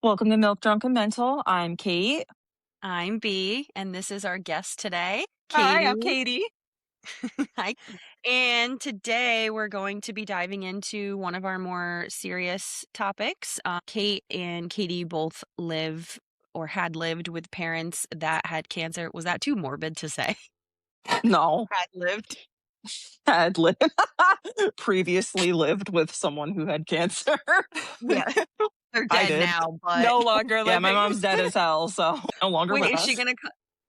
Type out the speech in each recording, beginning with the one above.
Welcome to Milk Drunk and Mental. I'm Cait. I'm B, and this is our guest today, Hi, I'm Catie. Catie. Hi. And today we're going to be diving into one of our more serious topics. Cait and Catie both live or had lived with parents that had cancer. Was that too morbid to say? No, Had lived. had lived previously lived with someone who had cancer. Yeah, they're I dead did. now, but No longer Yeah, my living. mom's dead as hell, so no longer wait, with is she us. gonna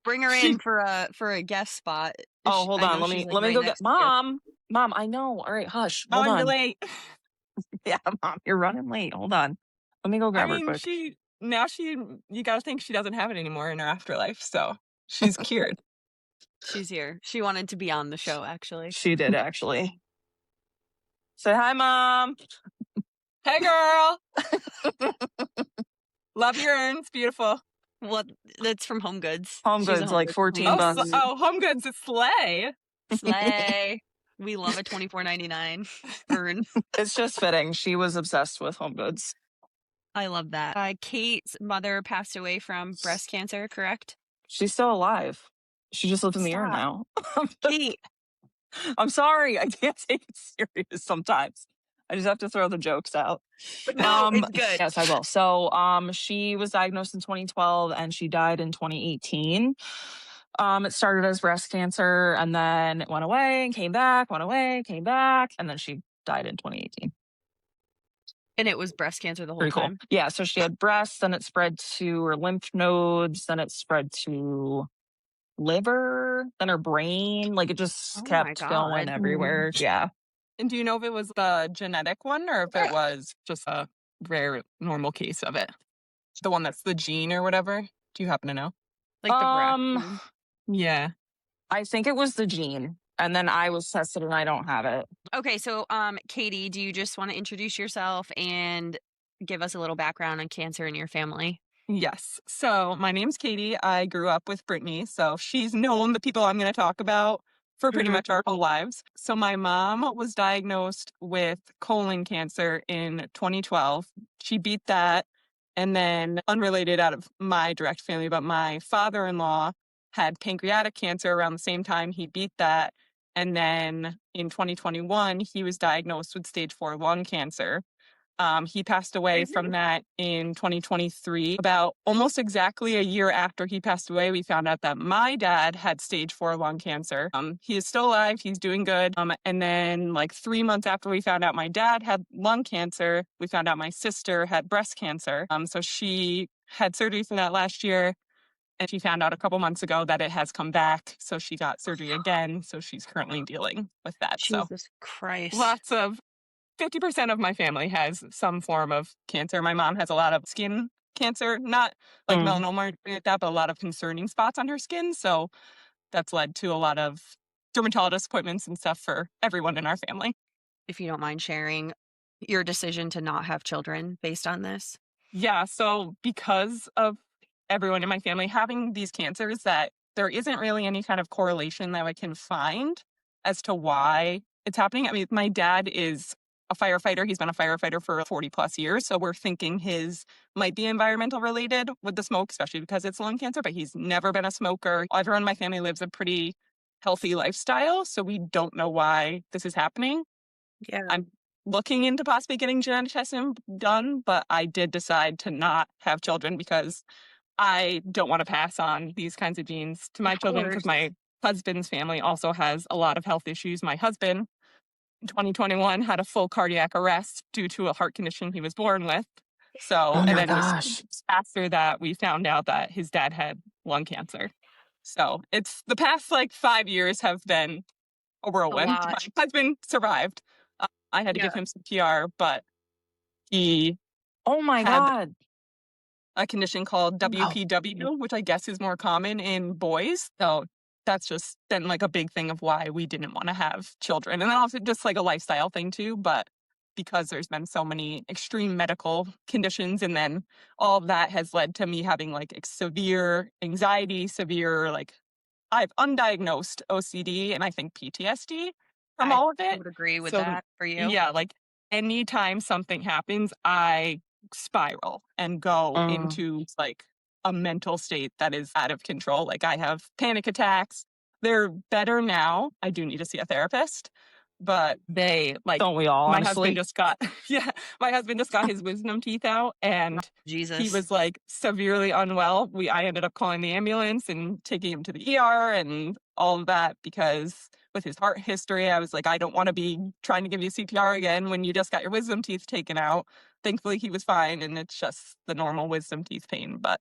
bring her in She. for a guest spot? Oh, hold I on. know Let she's me like let me right go get next to you. mom. Mom, I know. All right, hush. Oh, Hold I'm on. late. Yeah, mom, you're running late. Hold on. Let me go I grab her mean, quick. you gotta think she doesn't have it anymore in her afterlife, so she's cured. She's here. She wanted to be on the show, actually. She did actually. Say hi, mom. Hey, girl. Love your urns. Beautiful. Well, that's from Home Goods. Home She's a Goods, Home like Goods 14 queen. bucks. Home Goods is slay. Slay. We love a $24.99 urn. It's just fitting. She was obsessed with Home Goods. I love that. Cait's mother passed away from breast cancer, correct? She's still alive. She just lives in the air Stop. now. Cait. I'm sorry. I can't take it serious sometimes. I just have to throw the jokes out. But no, it's good. Yes, I will. So, she was diagnosed in 2012 and she died in 2018. It started as breast cancer and then it went away and came back, went away, came back, and then she died in 2018. And it was breast cancer the whole Pretty cool. time. Yeah, so she had breasts, then it spread to her lymph nodes, then it spread to liver, then her brain. Like it just Oh my kept going God. everywhere. Yeah. And do you know if it was the genetic one or if it was just a rare, normal case of it? The one that's the gene or whatever? Do you happen to know? Like the breast. Um, Yeah. I think it was the gene. And then I was tested and I don't have it. Okay, so Catie, do you just want to introduce yourself and give us a little background on cancer in your family? Yes. So my name's Catie. I grew up with Brittany. So she's known the people I'm going to talk about for pretty much our whole lives. So my mom was diagnosed with colon cancer in 2012. She beat that. And then, unrelated out of my direct family, but my father in law had pancreatic cancer around the same time he beat that. And then in 2021, he was diagnosed with stage 4 lung cancer. He passed away from that in 2023. About almost exactly a year after he passed away, we found out that my dad had stage 4 lung cancer. He is still alive. He's doing good. And then like 3 months after we found out my dad had lung cancer, we found out my sister had breast cancer. So she had surgery for that last year. And she found out a couple months ago that it has come back. So she got surgery again. So she's currently dealing with that. So Jesus Christ. lots of 50% of my family has some form of cancer. My mom has a lot of skin cancer, not like melanoma or anything like that, but a lot of concerning spots on her skin. So that's led to a lot of dermatologist appointments and stuff for everyone in our family. If you don't mind sharing your decision to not have children based on this. Yeah. So because of everyone in my family having these cancers, that there isn't really any kind of correlation that I can find as to why it's happening. I mean, my dad is a firefighter. He's been a firefighter for 40 plus years. So we're thinking his might be environmental related with the smoke, especially because it's lung cancer, but he's never been a smoker. Everyone in my family lives a pretty healthy lifestyle. So we don't know why this is happening. Yeah. I'm looking into possibly getting genetic testing done, but I did decide to not have children because I don't want to pass on these kinds of genes to my children because my husband's family also has a lot of health issues. My husband in 2021 had a full cardiac arrest due to a heart condition he was born with. So, Oh and my then it was gosh. after that, we found out that his dad had lung cancer. So it's the past like 5 years have been a whirlwind. lot. My husband survived. I had to give him CPR, but he Oh my had God. a condition called WPW, which I guess is more common in boys. So that's just been like a big thing of why we didn't want to have children. And then also just like a lifestyle thing too. But because there's been so many extreme medical conditions, and then all of that has led to me having like severe anxiety, severe, like I have undiagnosed OCD and I think PTSD from all of I it. would agree with So that for you. yeah, like anytime something happens, I spiral and go Mm. into like a mental state that is out of control. Like I have panic attacks. They're better now. I do need to see a therapist, but they like Don't we all, my husband honestly? just got yeah, my husband just got his wisdom teeth out and he Jesus. was like severely unwell. I ended up calling the ambulance and taking him to the ER and all of that because with his heart history, I was like, I don't want to be trying to give you CPR again when you just got your wisdom teeth taken out. Thankfully, he was fine, and it's just the normal wisdom teeth pain. But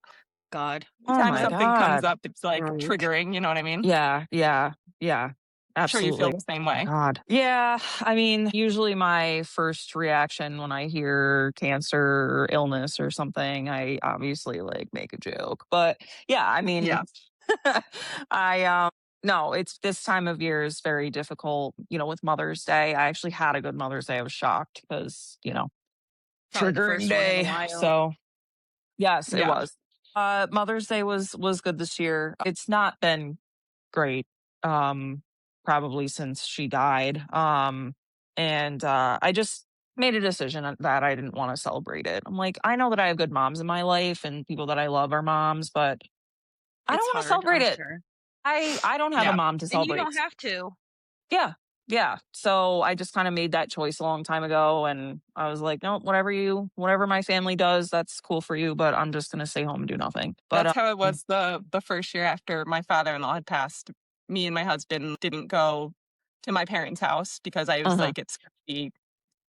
God. Oh anytime my something comes god. up, it's like Right. triggering. You know what I mean? Yeah, yeah, yeah. I'm sure you feel Absolutely. the same Oh my way. god. Yeah, I mean, usually my first reaction when I hear cancer or illness or something, I obviously like make a joke. But yeah, I mean, Yeah, I no, it's this time of year is very difficult, with Mother's Day. I actually had a good Mother's Day. I was shocked because, Probably the triggering first one in a day. while. So, yes, it yeah. was. Mother's Day was good this year. It's not been great, um, probably since she died. And I just made a decision that I didn't want to celebrate it. I'm like, I know that I have good moms in my life and people that I love are moms, but I don't It's want to hard, celebrate I'm it. sure. I don't have a Yeah. mom to And you celebrate. don't have to. Yeah. Yeah. So I just kind of made that choice a long time ago and I was like, no, whatever my family does, that's cool for you, but I'm just gonna stay home and do nothing. But That's how it was the first year after my father-in-law had passed. Me and my husband didn't go to my parents' house because I was uh like, it's gonna be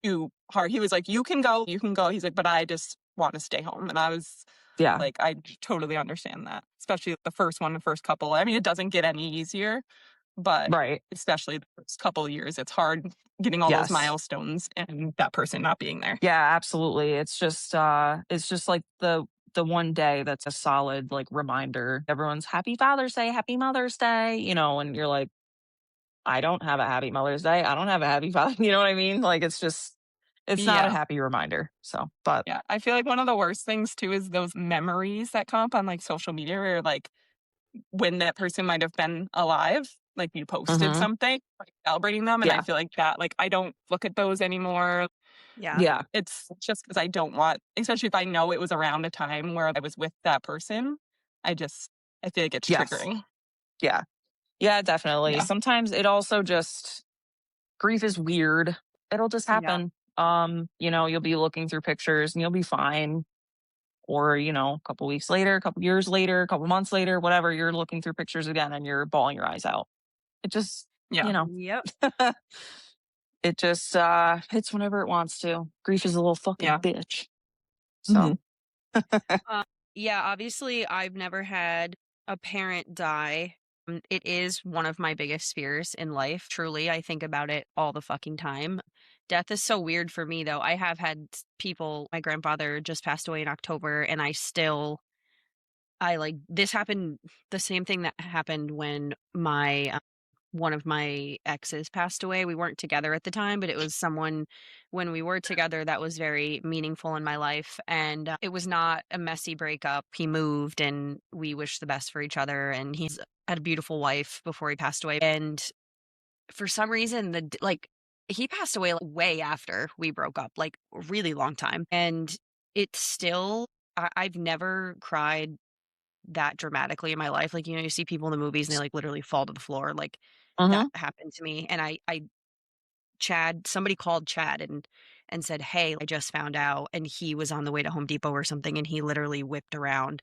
too hard. He was like, you can go, you can go. He's like, but I just want to stay home. And I was yeah, like, I totally understand that, especially the first one, the first couple. I mean, it doesn't get any easier, but right. especially the first couple of years, it's hard getting all those Yes. milestones and that person not being there. Yeah, absolutely. It's just like the one day that's a solid like reminder. Everyone's happy Father's Day, happy Mother's Day, and you're like, I don't have a happy Mother's Day. I don't have a happy Father, you know what I mean? Like it's not a Yeah. happy reminder. So, but Yeah. I feel like one of the worst things too is those memories that come up on like social media where like when that person might have been alive, like you posted mhm. something like celebrating them. And I Yeah. feel like that, like I don't look at those anymore. Yeah. Yeah. It's just because I don't want, especially if I know it was around a time where I was with that person. I just, I feel like it's Yes. triggering. Yeah. Yeah, definitely. Yeah. Sometimes it also just grief is weird. It'll just Yeah. happen. You'll be looking through pictures and you'll be fine. Or, a couple weeks later, a couple years later, a couple months later, whatever, you're looking through pictures again and you're bawling your eyes out. It just, Yeah. Yep. it just hits whenever it wants to. Grief is a little fucking Yeah. bitch. Hmm. So, Uh, yeah, obviously, I've never had a parent die. It is one of my biggest fears in life. Truly, I think about it all the fucking time. Death is so weird for me, though. I have had people, my grandfather just passed away in October, and I like, this happened, the same thing that happened when one of my exes passed away. We weren't together at the time, but it was someone when we were together that was very meaningful in my life. And it was not a messy breakup. He moved and we wished the best for each other. And he's had a beautiful wife before he passed away. And for some reason, he passed away like, way after we broke up, like a really long time. And it's still, I've never cried that dramatically in my life. Like, you see people in the movies and they like literally fall to the floor. Like that mhm, happened to me. And somebody called Chad and said, "Hey, I just found out." And he was on the way to Home Depot or something. And he literally whipped around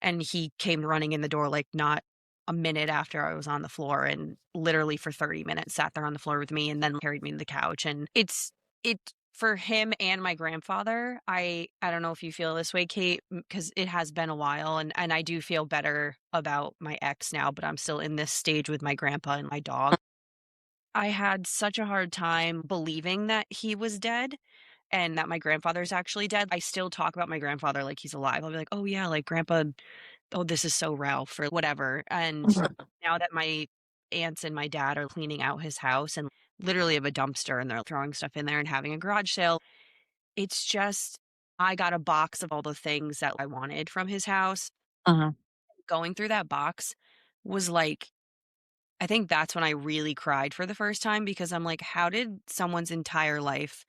and he came running in the door, like not a minute after I was on the floor, and literally for 30 minutes sat there on the floor with me and then carried me to the couch. And it for him and my grandfather. I don't know if you feel this way, Cait, because it has been a while, and I do feel better about my ex now, but I'm still in this stage with my grandpa and my dog. I had such a hard time believing that he was dead and that my grandfather's actually dead. I still talk about my grandfather like he's alive. I'll be like, "Oh yeah, like grandpa, oh this is so Ralph," or whatever. And now that my aunts and my dad are cleaning out his house and literally have a dumpster and they're throwing stuff in there and having a garage sale, it's just I got a box of all the things that I wanted from his house. mhm. Going through that box was like, I think that's when I really cried for the first time because I'm like, how did someone's entire life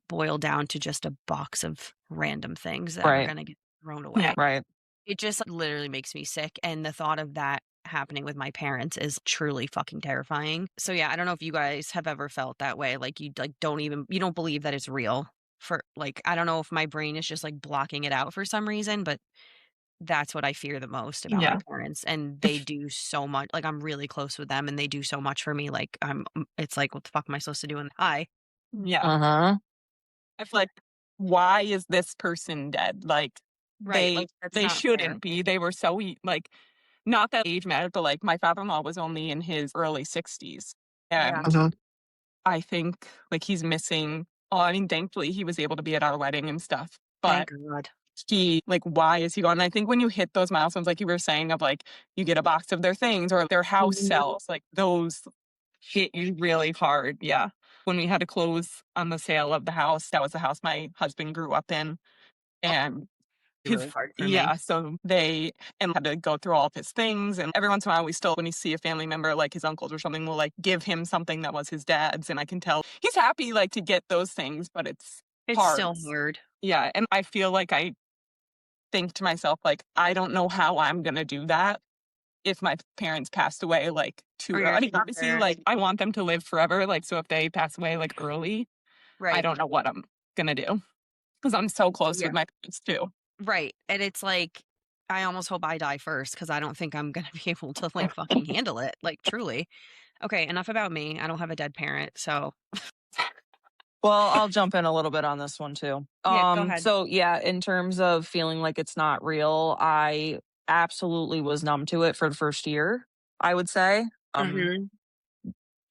boil down to just a box of random things that are Right. gonna get thrown Yeah. away. Right. It just literally makes me sick, and the thought of that happening with my parents is truly fucking terrifying. So, yeah, I don't know if you guys have ever felt that way, like, you, like, you don't believe that it's real for like, I don't know if my brain is just, like, blocking it out for some reason, but that's what I fear the most about my Yeah. parents, and they do so much like, I'm really close with them, and they do so much for me, like, it's like, "What the fuck am I supposed to do?" And hi. Yeah. Uh-huh. I feel like, why is this person dead? Like, Right, they like, that's they not fair. shouldn't be. They were so like, not that age mattered, but like my father-in-law was only in his early 60s. Yeah, And Mhm. I think like he's missing, I mean, thankfully he was able to be at our wedding and stuff. thank But God. he like, why is he gone? And I think when you hit those milestones, like you were saying, of like you get a box of their things or their house Mhm. sells, like those hit you really hard. Yeah. When we had to close on the sale of the house, that was the house my husband grew up in. And Really his, hard for me. yeah, so they and had to go through all of his things. And every once in a while, we still, when we see a family member, like his uncles or something, we'll like give him something that was his dad's. And I can tell he's happy like to get those things, but it's It's hard. still hard. Yeah. And I feel like I think to myself, like, I don't know how I'm going to do that if my parents passed away like too Or early. your I mean, obviously, sister. like, I want them to live forever. Like, so if they pass away like early, I Right. don't know what I'm going to do because I'm so close Yeah. with my parents too. Right, and it's like, I almost hope I die first because I don't think I'm gonna be able to, like, fucking handle it, like, truly. Okay, enough about me, I don't have a dead parent, so Well, I'll jump in a little bit on this one too. yeah, go ahead. So yeah, in terms of feeling like it's not real, I absolutely was numb to it for the first year, I would say. Mhm.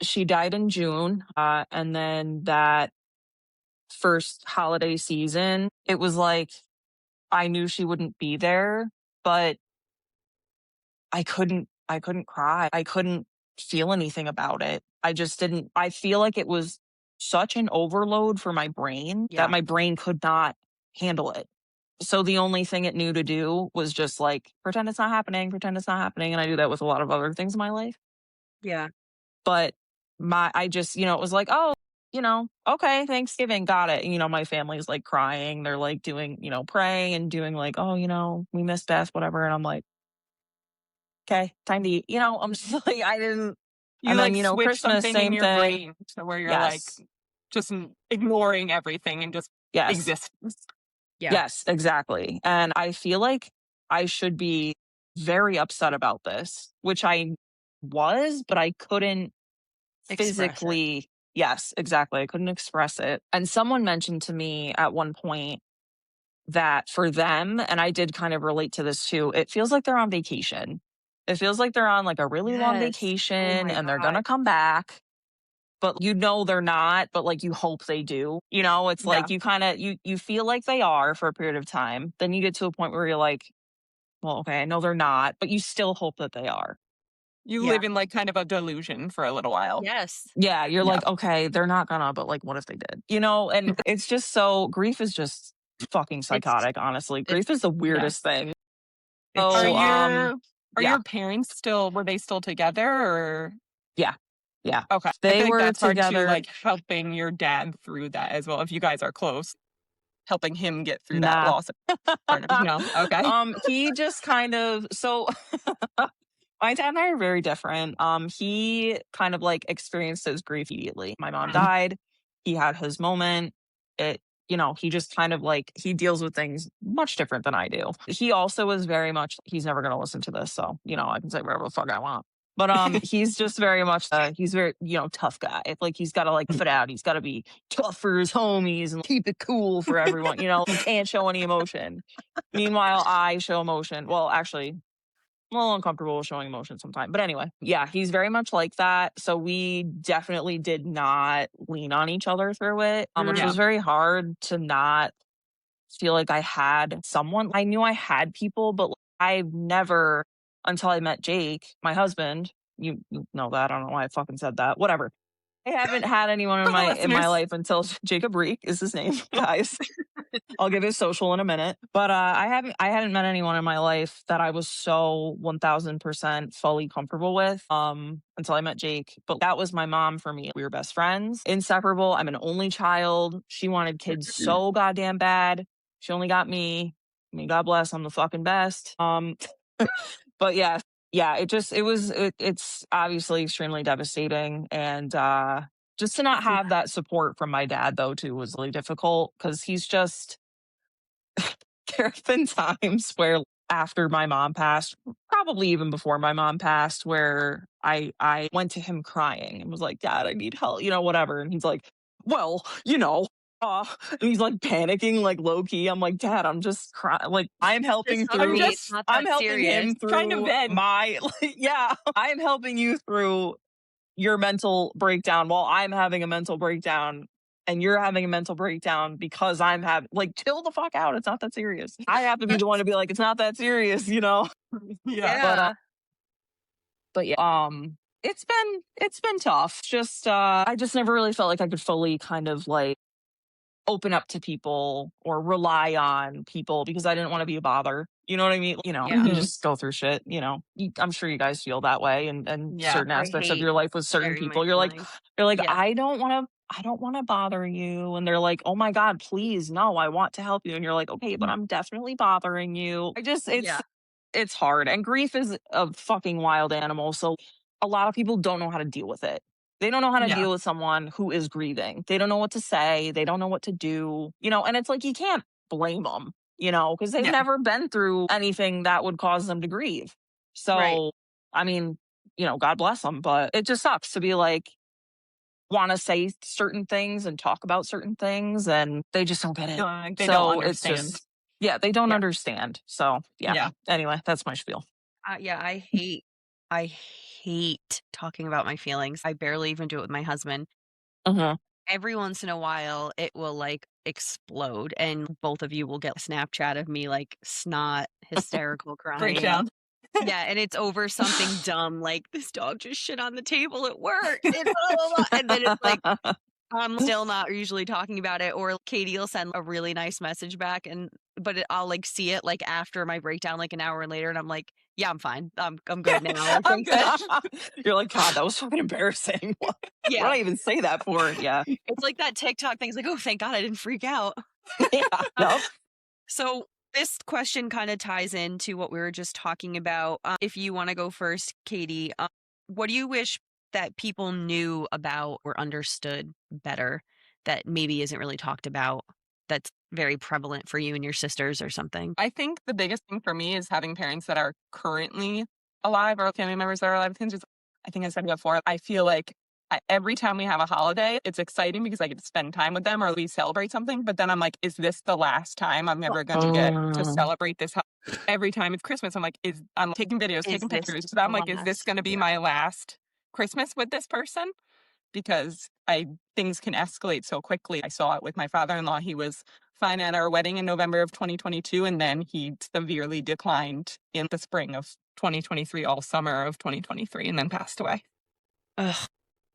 She died in June, and then that first holiday season, it was like I knew she wouldn't be there, but I couldn't cry. I couldn't feel anything about it. I just didn't I feel like it was such an overload for my brain that Yeah, my brain could not handle it. So the only thing it knew to do was just like pretend it's not happening, pretend it's not happening. And I do that with a lot of other things in my life. yeah, But I just, it was like, oh, okay, Thanksgiving, got it. My family's like crying. They're like doing, praying and doing like, oh, we miss Beth, whatever. And I'm like, okay, time to eat. I'm just like, I didn't. You And then, like switch Christmas, something in same your thing. brain to where you're like Yes. just ignoring everything and just Yes. existence. yeah, Yes, exactly. And I feel like I should be very upset about this, which I was, but I couldn't express it. physically. Yes, exactly. I couldn't express it. And someone mentioned to me at one point that for them, and I did kind of relate to this too, it feels like they're on vacation. It feels like they're on like a really long Yes. Oh vacation my and they're going god. to come back, but they're not, but like you hope they do. It's Yeah. like you kind of you feel like they are for a period of time. Then you get to a point where you're like, well, okay, I know they're not, but you still hope that they are. You Yeah. live in like kind of a delusion for a little while. Yes. Yeah, you're Yeah. like, okay, they're not gonna, but like what if they did? And it's just grief is just fucking It's psychotic, honestly. it's Grief is the Yeah. weirdest thing. it's Are So, so your are yeah, your parents still were they still together or yeah, yeah. okay. I They feel like were that's hard too, together. like helping your dad through that as well. If you guys are close, helping him get through that Nah. loss part of no. Okay. He just kind of my dad and I are very different. He kind of like experienced his grief immediately. My mom Mhm. died. He had his moment. It, he just kind of like he deals with things much different than I do. He also is very much he's never gonna listen to this, so I can say whatever the fuck I want. But he's just very much he's very, tough guy. It's like he's gotta like fit out. He's gotta be tough for his homies and keep it cool for everyone. He can't show any emotion. Meanwhile, I show emotion. Well, actually, I'm a little uncomfortable with showing emotion sometimes. But anyway, yeah, he's very much like that. So we definitely did not lean on each other through it, which Yeah. was very hard to not feel like I had someone. I knew I had people, but I've never, until I met Jake, my husband, you know that. I don't know why I fucking said that. Whatever. I haven't had anyone in For the my listeners. life until Jacob Reek is his name, guys. I'll give his social in a minute. But I hadn't met anyone in my life that I was so 1000% fully comfortable with until I met Jake. But that was my mom for me. We were best friends, inseparable. I'm an only child. She wanted kids so goddamn bad. She only got me. I mean, God bless, I'm the fucking best. But yeah, it's obviously extremely devastating. And just to not have that support from my dad though too was really difficult, because he's just there have been times where after my mom passed, probably even before my mom passed, where I went to him crying and was like, Dad, I need help, whatever. And he's like, well, and he's like panicking, like low key. I'm like, Dad, I'm just crying. Like, I'm helping This through, it's not I'm that helping serious. him through Trying to vent. my, yeah, I'm helping you through your mental breakdown while I'm having a mental breakdown, and you're having a mental breakdown because I'm having, like, chill the fuck out. It's not that serious. I have to be the one to be like, it's not that serious, Yeah. Yeah. But yeah, it's been tough. Just I just never really felt like I could fully kind of like open up to people or rely on people because I didn't want to be a bother. You know what I mean? Yeah. You just go through shit, I'm sure you guys feel that way, and Yeah. certain I aspects of hate your life with certain sharing my people. You're like, feelings. Yeah. I don't want to bother you. And they're like, oh my God, please, no, I want to help you. And you're like, okay, but I'm definitely bothering you. Yeah. It's hard. And grief is a fucking wild animal. So a lot of people don't know how to deal with it. They don't know how to Yeah. deal with someone who is grieving. They don't know what to say. They don't know what to do, and it's like, you can't blame them, because they've Yeah. never been through anything that would cause them to grieve. So, Right. I mean, God bless them, but it just sucks to be like, want to say certain things and talk about certain things, and they just don't get it. They don't So it's understand. just, yeah, they don't Yeah. understand. So yeah. Yeah. Anyway, that's my spiel. Yeah, I hate talking about my feelings. I barely even do it with my husband. Uh-huh. Every once in a while, it will like explode, and both of you will get a Snapchat of me like snot, hysterical crying. Breakdown. Yeah, and it's over something dumb like this dog just shit on the table at work, and blah, blah, blah. And then it's like I'm still not usually talking about it, or Catie will send a really nice message back, I'll like see it like after my breakdown, like an hour later, and I'm like, yeah, I'm fine. I'm good now. Like, I'm good. You're like, God, that was fucking embarrassing. What did Yeah, I even say that for? Yeah. it's like that TikTok thing. It's like, oh, thank God I didn't freak out. Yeah. Nope. So this question kind of ties into what we were just talking about. If you want to go first, Catie, what do you wish that people knew about or understood better that maybe isn't really talked about, that's very prevalent for you and your sisters or something? I think the biggest thing for me is having parents that are currently alive or family members that are alive. I think I said before, I feel like every time we have a holiday, it's exciting because I get to spend time with them or we celebrate something. But then I'm like, is this the last time I'm ever going to get to celebrate this? Every time it's Christmas, I'm like, I'm taking videos, taking pictures. So I'm like, is this going to be my last Christmas with this person? Because things can escalate so quickly. I saw it with my father-in-law. He was fine at our wedding in November of 2022, and then he severely declined in the spring of 2023, all summer of 2023, and then passed away. Ugh,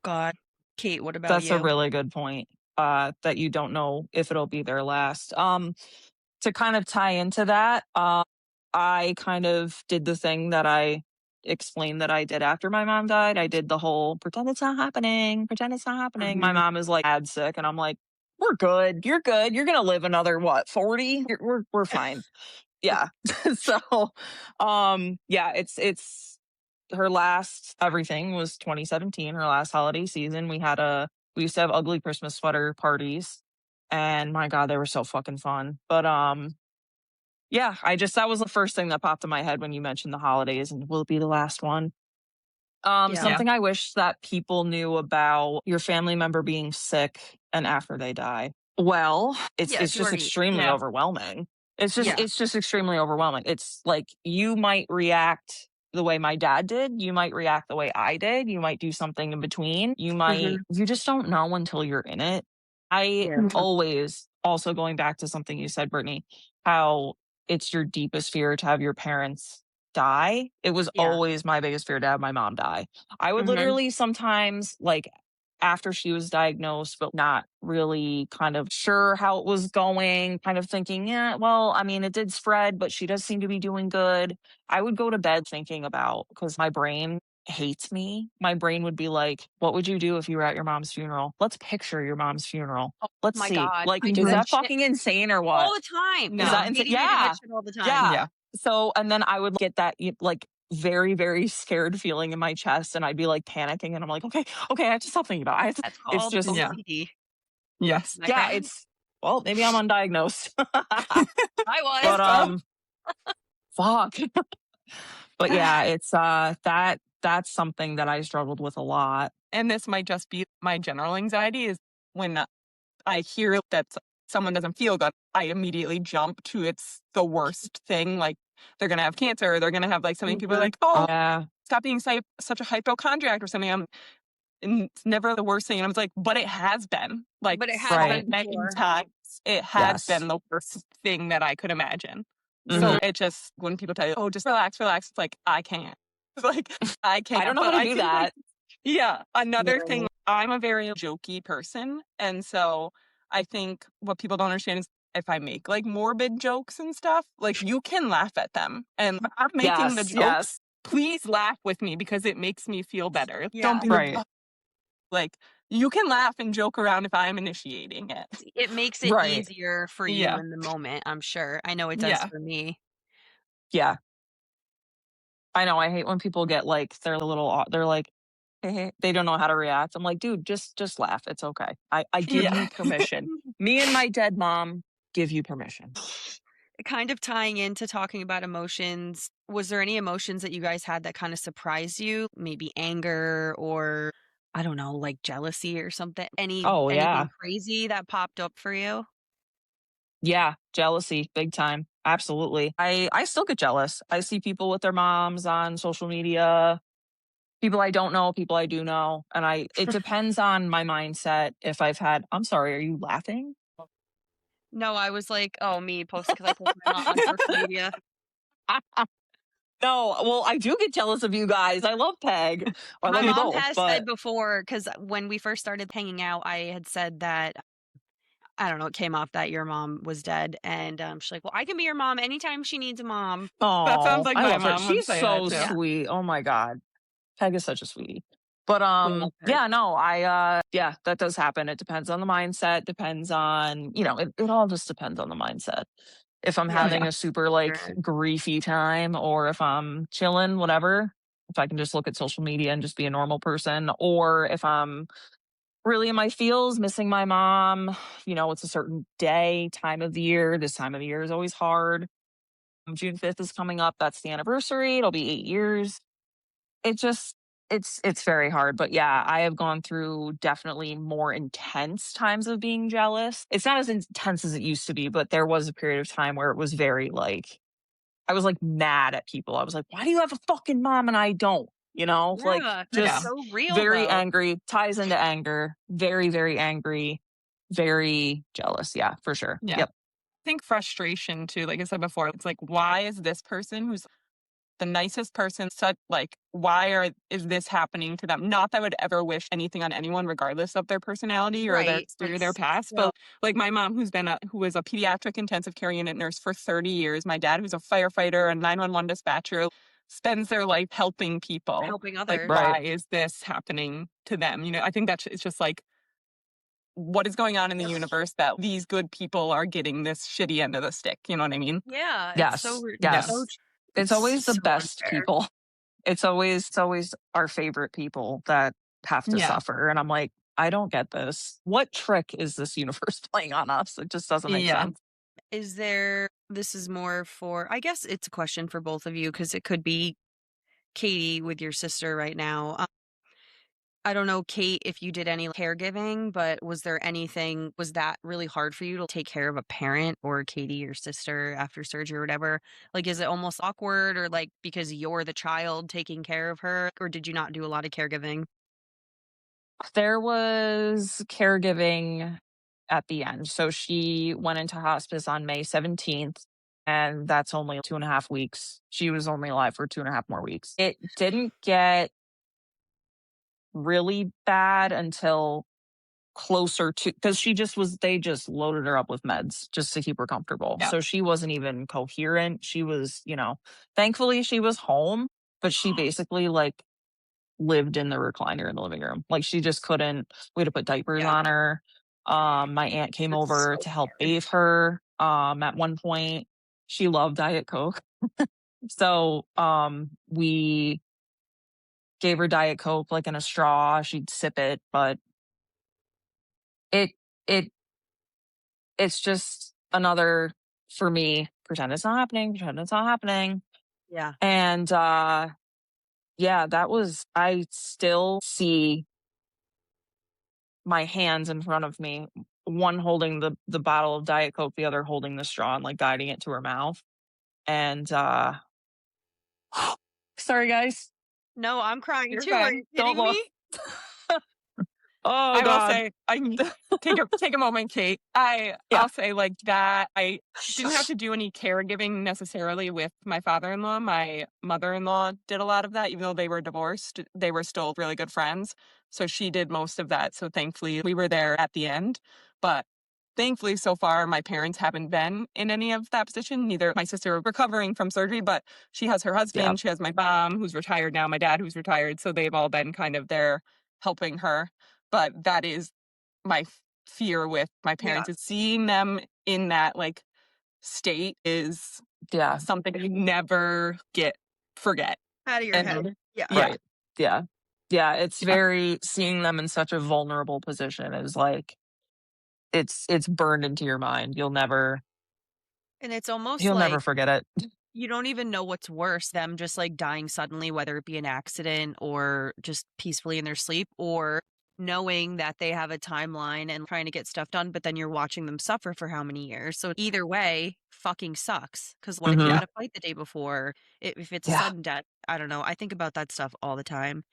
God. Cait, what about That's you? a really good point. That you don't know if it'll be their last. To kind of tie into that, I kind of did the thing that I explained that I did after my mom died. I did the whole pretend it's not happening, pretend it's not happening. My mom is like bad sick, and I'm like, we're good. You're good. You're gonna live another 40? We're fine. Yeah. So yeah, it's her last everything was 2017, her last holiday season. We used to have ugly Christmas sweater parties, and my God, they were so fucking fun. But yeah, that was the first thing that popped in my head when you mentioned the holidays, and will it be the last one? Yeah. Something I wish that people knew about your family member being sick and after they die. Well, it's Yeah, if it's you just already, extremely Yeah. overwhelming. Yeah. It's just extremely overwhelming. It's like you might react the way my dad did, you might react the way I did, you might do something in between. You just don't know until you're in it. I Yeah. always, also going back to something you said, Brittany, how it's your deepest fear to have your parents die. It was Yeah. always my biggest fear to have my mom die. I would Mhm. literally sometimes, like, after she was diagnosed, but not really kind of sure how it was going, kind of thinking, yeah, well, I mean, it did spread, but she does seem to be doing good. I would go to bed thinking about, because my brain hates me. My brain would be like, what would you do if you were at your mom's funeral? Let's picture your mom's funeral. Oh Let's my see. God. Like, I do is that that shit fucking insane or all what? the time. Is No, that No. insane? Katie, we do that Yeah. shit all the time. Yeah. Yeah. So, and then I would get that like very, very scared feeling in my chest, and I'd be like panicking, and I'm like, okay, I have to stop thinking about it. That's It's called just, Yeah. OCD, Yes. my yeah, friend. it's, well, maybe I'm undiagnosed. I was. But, Oh. fuck. But yeah, it's, that's something that I struggled with a lot. And this might just be my general anxiety is when I hear that someone doesn't feel good, I immediately jump to it's the worst thing. Like they're going to have cancer. Or they're going to have like something. People are like, oh, Yeah. stop being such a hypochondriac or something. And it's never the worst thing. And I was like, but it has been. Like But it has so Right. been many before. times. It has Yes. been the worst thing that I could imagine. Mhm. So it just, when people tell you, oh, just relax, it's like, I can't. Like, I can't. I don't know But how to I do think, like, that. yeah. Another thing, Literally. I'm a very jokey person. And so I think what people don't understand is if I make like morbid jokes and stuff, like you can laugh at them. And when I'm making the Yes. jokes, Yes. please laugh with me because it makes me feel better. Yeah. Don't be like, Right. "Oh," like you can laugh and joke around if I'm initiating it. It makes it Right. easier for you Yeah. in the moment, I'm sure. I know it does Yeah. for me. Yeah. I know. I hate when people get like, they're like, they don't know how to react. I'm like, dude, just laugh. It's okay. I give Yeah. you permission. Me and my dead mom give you permission. Kind of tying into talking about emotions, was there any emotions that you guys had that kind of surprised you? Maybe anger or I don't know, like jealousy or something? Oh yeah. Anything crazy that popped up for you? Yeah. Jealousy, big time. Absolutely. I still get jealous. I see people with their moms on social media, people I don't know, people I do know. And it depends on my mindset. If I've had, I'm sorry, are you laughing? No, I was like, oh, me posting because I post my mom on social media. No, well, I do get jealous of you guys. I love Peg. I My love you mom both, has but said before, because when we first started hanging out, I had said that, I don't know, it came off that your mom was dead. And she's like, well, I can be your mom anytime she needs a mom. That sounds oh, like I my love her. mom would She's say that so too. Yeah. sweet. Oh my God. Peg is such a sweetie. But We love her. yeah, no, yeah, that does happen. It depends on the mindset, depends on, it all just depends on the mindset. If I'm Yeah. having a super like Sure. griefy time, or if I'm chilling, whatever, if I can just look at social media and just be a normal person, or if I'm really in my feels, missing my mom, it's a certain day, time of the year. This time of the year is always hard. June 5th is coming up. That's the anniversary. It'll be 8 years. It just, it's very hard. But yeah, I have gone through definitely more intense times of being jealous. It's not as intense as it used to be, but there was a period of time where it was very like, I was like mad at people. I was like, why do you have a fucking mom and I don't? Like Yeah. That's Yeah. just so real, very though. angry, ties into anger, very, very angry, very jealous. Yeah, for sure. Yeah. Yep. I think frustration too, like I said before, it's like, why is this person who's the nicest person such like is this happening to them? Not that I would ever wish anything on anyone, regardless of their personality or their Right. history or their past. Yeah. But like my mom, who was a pediatric intensive care unit nurse for 30 years, my dad, who's a firefighter and 911 dispatcher, spends their life helping people. Helping Like, others. Right. why is this happening to them? I think it's just like, what is going on in the universe that these good people are getting this shitty end of the stick? You know what I mean? Yeah. It's Yes. so, Yes. so, It's always the so best unfair. people. It's always our favorite people that have to Yeah. suffer. And I'm like, I don't get this. What trick is this universe playing on us? It just doesn't make Yeah. sense. This is more for, I guess it's a question for both of you because it could be Katie with your sister right now. I don't know, Cait, if you did any caregiving, but was that really hard for you to take care of a parent or Katie, your sister, after surgery or whatever? Like, is it almost awkward or like because you're the child taking care of her? Or did you not do a lot of caregiving? There was caregiving at the end. So she went into hospice on May 17th, and that's only 2.5 weeks. She was only alive for 2.5 more weeks. It didn't get really bad until closer to, because they just loaded her up with meds just to keep her comfortable. Yeah. So she wasn't even coherent. She was, thankfully she was home, but she basically like lived in the recliner in the living room. Like she just couldn't, we had to put diapers Yeah. on her. My aunt came That's over so to help scary. bathe her. At one point she loved Diet Coke. So we gave her Diet Coke like in a straw. She'd sip it, but it it it's just another, for me, pretend it's not happening, pretend it's not happening. Yeah. And yeah, I still see my hands in front of me, one holding the bottle of Diet Coke, the other holding the straw and like guiding it to her mouth. And sorry guys, No, I'm crying You're too. Are fine. you don't kidding look. me? Oh I will God. say, I take a moment, Cait. Yeah. I'll say like that. I didn't have to do any caregiving necessarily with my father-in-law. My mother-in-law did a lot of that, even though they were divorced. They were still really good friends, so she did most of that. So thankfully, we were there at the end. But thankfully, so far, my parents haven't been in any of that position. Neither my sister recovering from surgery, but she has her husband. Yeah. She has my mom, who's retired now. My dad, who's retired. So they've all been kind of there helping her. But that is my fear with my parents, is seeing them in that like state is Yeah. something you never forget. Out of your head. And Yeah. yeah, Right. Yeah. Yeah. It's yeah, very, seeing them in such a vulnerable position is like, it's burned into your mind. And it's almost You'll never like forget it. you don't even know what's worse, them just like dying suddenly, whether it be an accident or just peacefully in their sleep, or knowing that they have a timeline and trying to get stuff done, but then you're watching them suffer for how many years. So either way, fucking sucks. Because what if you Mhm. had a fight the day before? If it's a Yeah. sudden death, I don't know. I think about that stuff all the time.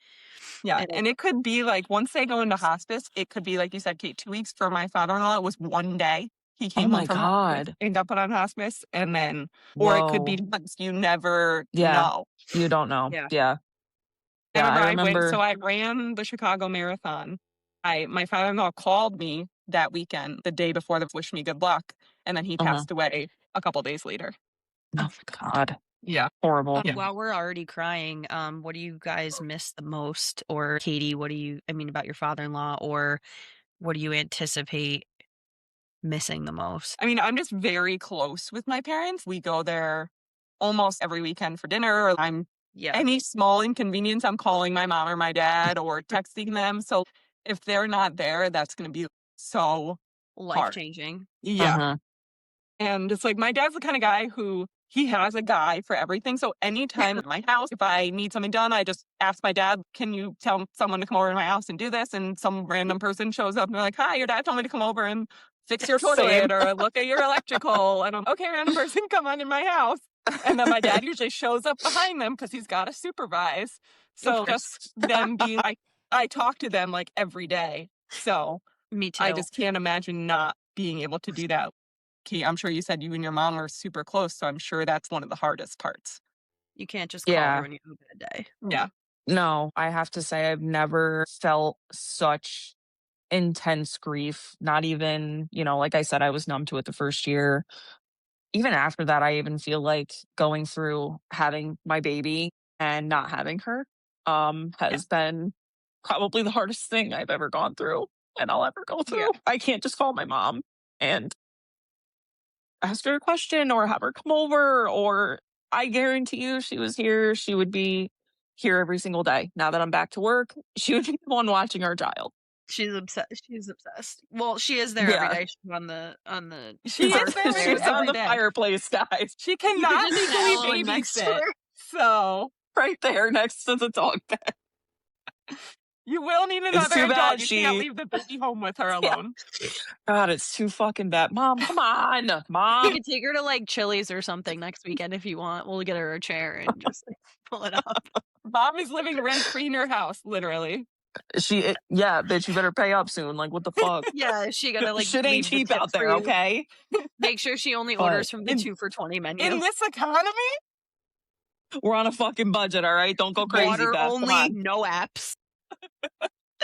yeah. And And it could be like once they go into hospice, it could be like you said, Kate, 2 weeks. For my father-in-law, it was one day. He Oh came home my from hospice God. and got put on hospice, and then, or it could Whoa. be months. You never Yeah. know. You don't know. yeah, Yeah. I Yeah. I remember remember. I ran the Chicago Marathon. My father-in-law called me that weekend, the day before, to wish me good luck, and then he Uh-huh. passed away a couple days later. Oh my God. Yeah. Horrible. Yeah. while we're already crying, what do you guys miss the most? Or Katie, about your father-in-law, or what do you anticipate missing the most? I mean, I'm just very close with my parents. We go there almost every weekend for dinner. Yeah, Any small inconvenience, I'm calling my mom or my dad or texting them. So if they're not there, that's going to be so hard. life-changing. Yeah. Uh-huh. And it's like my dad's the kind of guy who he has a guy for everything. So anytime at my house, if I need something done, I just ask my dad, can you tell someone to come over to my house and do this? And some random person shows up and they're like, hi, your dad told me to come over and fix your Same. toilet or look at your electrical. And I'm okay, random person, come on in my house. And then my dad usually shows up behind them because he's got to supervise. So just them being, I talk to them like every day. So Me too. I just can't imagine not being able to do that. Kate, I'm sure you said you and your mom are super close, so I'm sure that's one of the hardest parts. You can't just call Yeah. her when you have a bad day. Yeah. No, I have to say I've never felt such intense grief. Not even, like I said, I was numb to it the first year. Even after that, I even feel like going through having my baby and not having her has been probably the hardest thing I've ever gone through and I'll ever go through. Yeah. I can't just call my mom and ask her a question or have her come over, or I guarantee you she was here, she would be here every single day. Now that I'm back to work, she would be the one watching our child. She's obsessed. Well, she is there every Yeah. day. She's on the She is there She's every on the day. fireplace, guys. She You could cannot just legally settle in next to babysit. her. So Right there next to the dog bed. you will need It's another too adult. bad You she. can't leave the baby home with her alone. God, it's too fucking bad. Mom, come on. You Mom. could take her to like Chili's or something next weekend if you want. We'll get her a chair and just pull it up. Mom is living rent-free in your house, literally. Yeah, bitch, you better pay up soon. Like, what the fuck? Yeah, is she gonna like Shit ain't leave the cheap tip out for there, you? okay? Make sure she only But orders from the in- 2 for $20 menu. In this economy, We're on a fucking budget, all right? Don't go crazy, Water Beth. Come only, on. no apps.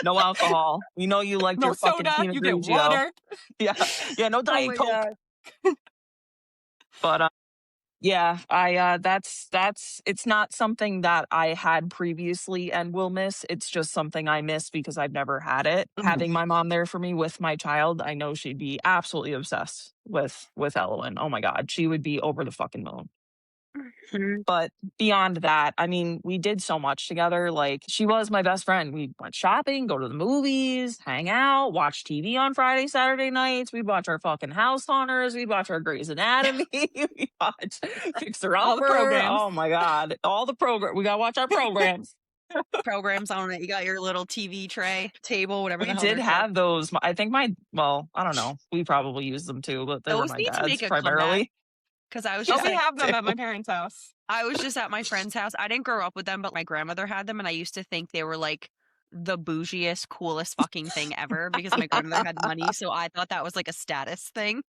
No alcohol. We know you liked No your fucking soda, Pinot you get Grigio. water. Yeah, yeah, no Oh Diet my Coke. God. But yeah, that's it's not something that I had previously and will miss. It's just something I miss because I've never had it. Having my mom there for me with my child, I know she'd be absolutely obsessed with Elowen. Oh my God, she would be over the fucking moon. Mhm. But beyond that, I mean, we did so much together. Like, she was my best friend. We went shopping, go to the movies, hang out, watch TV on Friday, Saturday nights. We'd watch our fucking House Hunters. We'd watch our Grey's Anatomy. We watch Fixer All the Upper. programs. Oh my God. All the program. We got to watch our programs. Programs on it. You got your little TV tray, table, whatever the We hell did they're called. have those. I think well, I don't know. We probably used them too, but they were Those my need to dad's make a comeback primarily. because I was Oh, just we like, have them at my parents' house. I was just at my friend's house. I didn't grow up with them, but my grandmother had them, and I used to think they were like the bougiest, coolest fucking thing ever because my grandmother had money. So I thought that was like a status thing.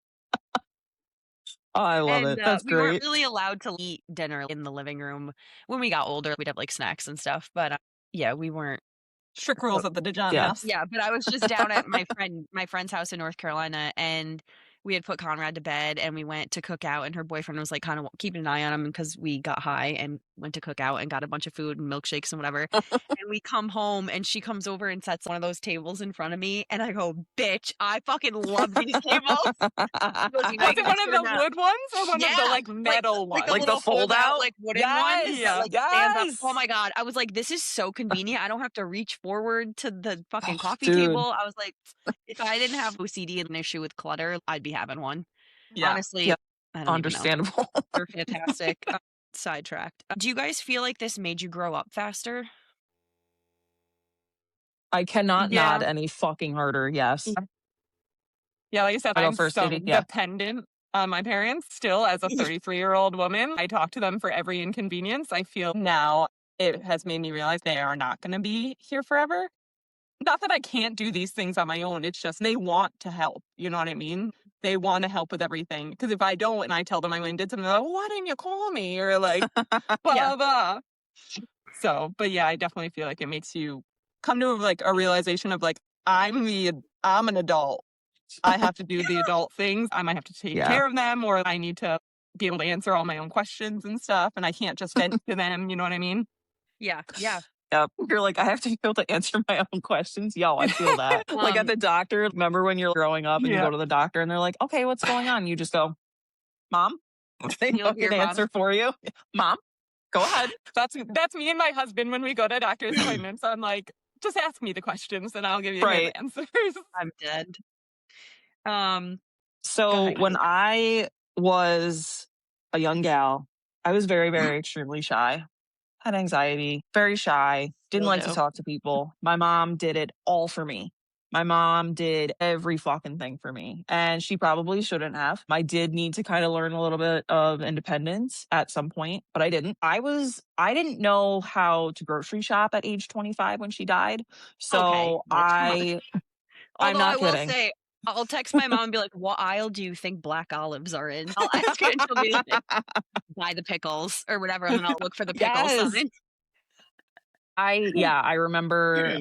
Oh, I love And it. That's we weren't great. really allowed to eat dinner in the living room. When we got older, we'd have like snacks and stuff. But yeah, we weren't. Strict rules at the DeJohn Yeah. house. Yeah, but I was just down at my friend's house in North Carolina, and we had put Conrad to bed, and we went to cook out, and her boyfriend was like kind of keeping an eye on him because we got high and went to cook out and got a bunch of food and milkshakes and whatever. And we come home, and she comes over and sets one of those tables in front of me, and I go, "Bitch, I fucking love these tables." She goes, "You know, Was you it can one of turn the that." wood ones or one of the Yeah, like metal like ones? a Like the little fold out, fold-out? like wooden one that Yes, like stands up. Oh yes. my God. I was like, this is so convenient. I don't have to reach forward to the fucking Oh, coffee dude. table. I was like, if I didn't have OCD and an issue with clutter, I'd be having one. Yeah. Honestly, Yeah, I don't even know. understandable. They're fantastic. Sidetracked. Do you guys feel like this made you grow up faster? I cannot nod Yeah. any fucking harder. Yes. Yeah, like I said, I go I'm first, so Katie. Yeah. dependent on my parents still as a 33-year-old woman. I talk to them for every inconvenience. I feel now it has made me realize they are not going to be here forever. Not that I can't do these things on my own. It's just they want to help. You know what I mean? They want to help with everything. Because if I don't and I tell them I went and did something, they're like, well, why didn't you call me? Or like, blah, Yeah. blah. So, but yeah, I definitely feel like it makes you come to like a realization of like, I'm an adult. I have to do the adult things. I might have to take Yeah. care of them, or I need to be able to answer all my own questions and stuff. And I can't just vent to them. You know what I mean? Yeah. Yeah. Yep. You're like, I have to be able to answer my own questions. Yo, I feel that. Like at the doctor, remember when you're growing up and you Yeah. go to the doctor and they're like, okay, what's going on? You just go, Mom. They You'll hear fucking Mom. answer for you. Mom, go ahead. That's me and my husband when we go to doctor's appointments. I'm like, just ask me the questions and I'll give you Right. his answers. I'm dead. So ahead, when Kate. I was a young gal, I was very, very extremely shy. Had anxiety, very shy, didn't Will like to do. talk to people. My mom did it all for me. My mom did every fucking thing for me, and she probably shouldn't have. I did need to kind of learn a little bit of independence at some point, but I didn't. I didn't know how to grocery shop at age 25 when she died. So Okay, bitch, come on. I'm Although I not will kidding. say, I'll text my mom and be like, "What aisle do you think black olives are in?" I'll ask her and she'll be like, "Buy the pickles or whatever," and then I'll look for the pickle Yes. sign. I remember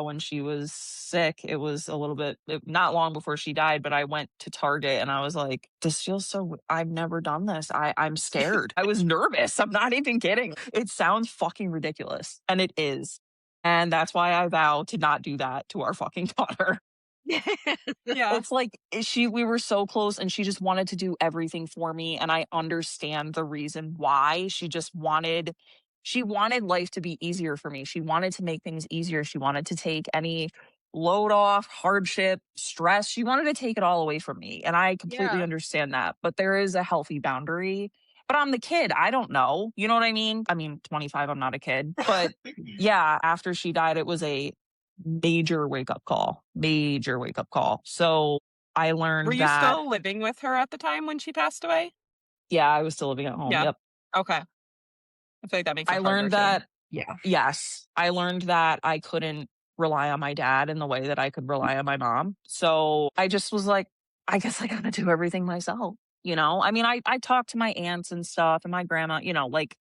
when she was sick, it was a little bit not long before she died, but I went to Target and I was like, this feels so I've never done this. I'm scared. I was nervous. I'm not even kidding. It sounds fucking ridiculous. And it is. And that's why I vow to not do that to our fucking daughter. Yeah. It's like we were so close and she just wanted to do everything for me. And I understand the reason why. She wanted life to be easier for me. She wanted to make things easier. She wanted to take any load off, hardship, stress. She wanted to take it all away from me. And I completely Yeah. understand that. But there is a healthy boundary. But I'm the kid. I don't know. You know what I mean? I mean, 25, I'm not a kid. But yeah, after she died, it was a major wake up call. Major wake up call. So I learned Were you that, still living with her at the time when she passed away? yeah, I was still living at home. Yeah. Yep. Okay. I feel like that makes it I harder learned too. that, Yeah. yes, I learned that I couldn't rely on my dad in the way that I could rely on my mom. So I just was like, I guess I gotta do everything myself. I mean, I talked to my aunts and stuff and my grandma, like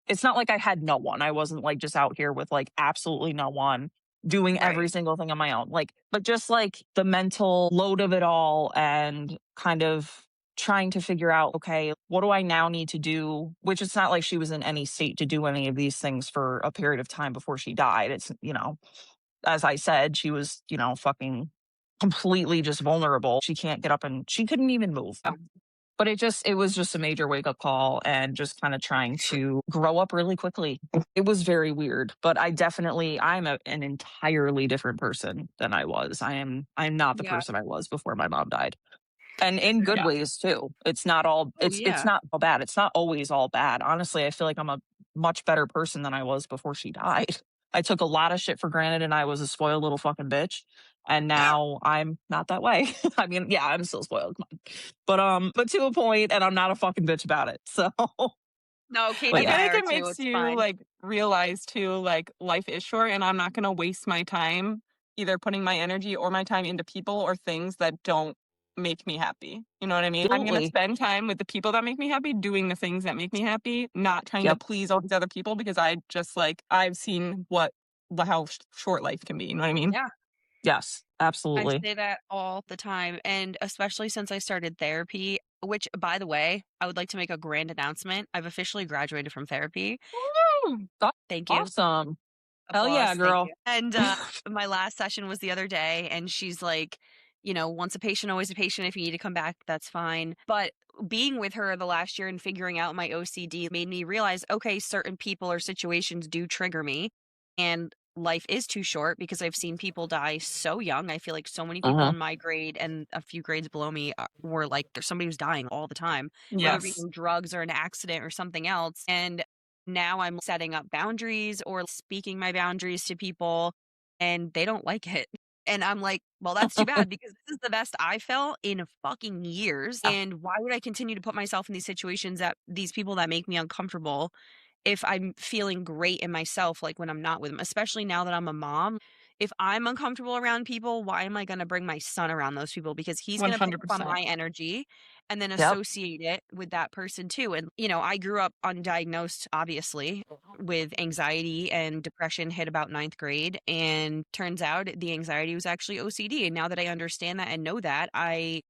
it's not like I had no one. I wasn't like just out here with like absolutely no one. doing every Right. single thing on my own. Like, but just like the mental load of it all and kind of trying to figure out, okay, what do I now need to do? Which it's not like she was in any state to do any of these things for a period of time before she died. It's, as I said, she was, fucking completely just vulnerable. She can't get up and she couldn't even move. But it was just a major wake up call and just kind of trying to grow up really quickly. It was very weird, but an entirely different person than I was. I'm not the Yeah. person I was before my mom died. And in good Yeah. ways too. Oh, It's yeah. not all bad. It's not always all bad. Honestly, I feel like I'm a much better person than I was before she died. I took a lot of shit for granted and I was a spoiled little fucking bitch. And now I'm not that way. I mean, yeah, I'm still spoiled. Come on. But to a point, and I'm not a fucking bitch about it. So No, but Katie I and feel yeah. I like are it too. makes It's you fine. like realize too, like life is short and I'm not going to waste my time either putting my energy or my time into people or things that don't make me happy. You know what I mean? I'm going to Absolutely. spend time with the people that make me happy, doing the things that make me happy, not trying to Yep. please all these other people because I just like, I've seen how short life can be. You know what I mean? Yeah. Yes, I absolutely. say that all the time, and especially since I started therapy, which, by the way, I would like to make a grand announcement. I've officially graduated from therapy. Woo! That's Thank you. awesome. Hell yeah, Applause. Thank girl. you. And my last session was the other day, and she's like, once a patient, always a patient. If you need to come back, that's fine. But being with her the last year and figuring out my OCD made me realize, okay, certain people or situations do trigger me. And life is too short because I've seen people die so young. I feel like so many people Uh-huh. in my grade and a few grades below me were like, there's somebody who's dying all the time, whether it be Yes. from drugs or an accident or something else. And now I'm setting up boundaries or speaking my boundaries to people and they don't like it. And I'm like, well, that's too bad because this is the best I felt in fucking years. Yeah. And why would I continue to put myself in these situations that these people that make me uncomfortable if I'm feeling great in myself, like when I'm not with them, especially now that I'm a mom? If I'm uncomfortable around people, why am I going to bring my son around those people? Because he's going to pick up on 100%. my energy and then Yep. associate it with that person too. And, I grew up undiagnosed, obviously, with anxiety and depression, hit about ninth grade. And turns out the anxiety was actually OCD. And now that I understand that and know that, I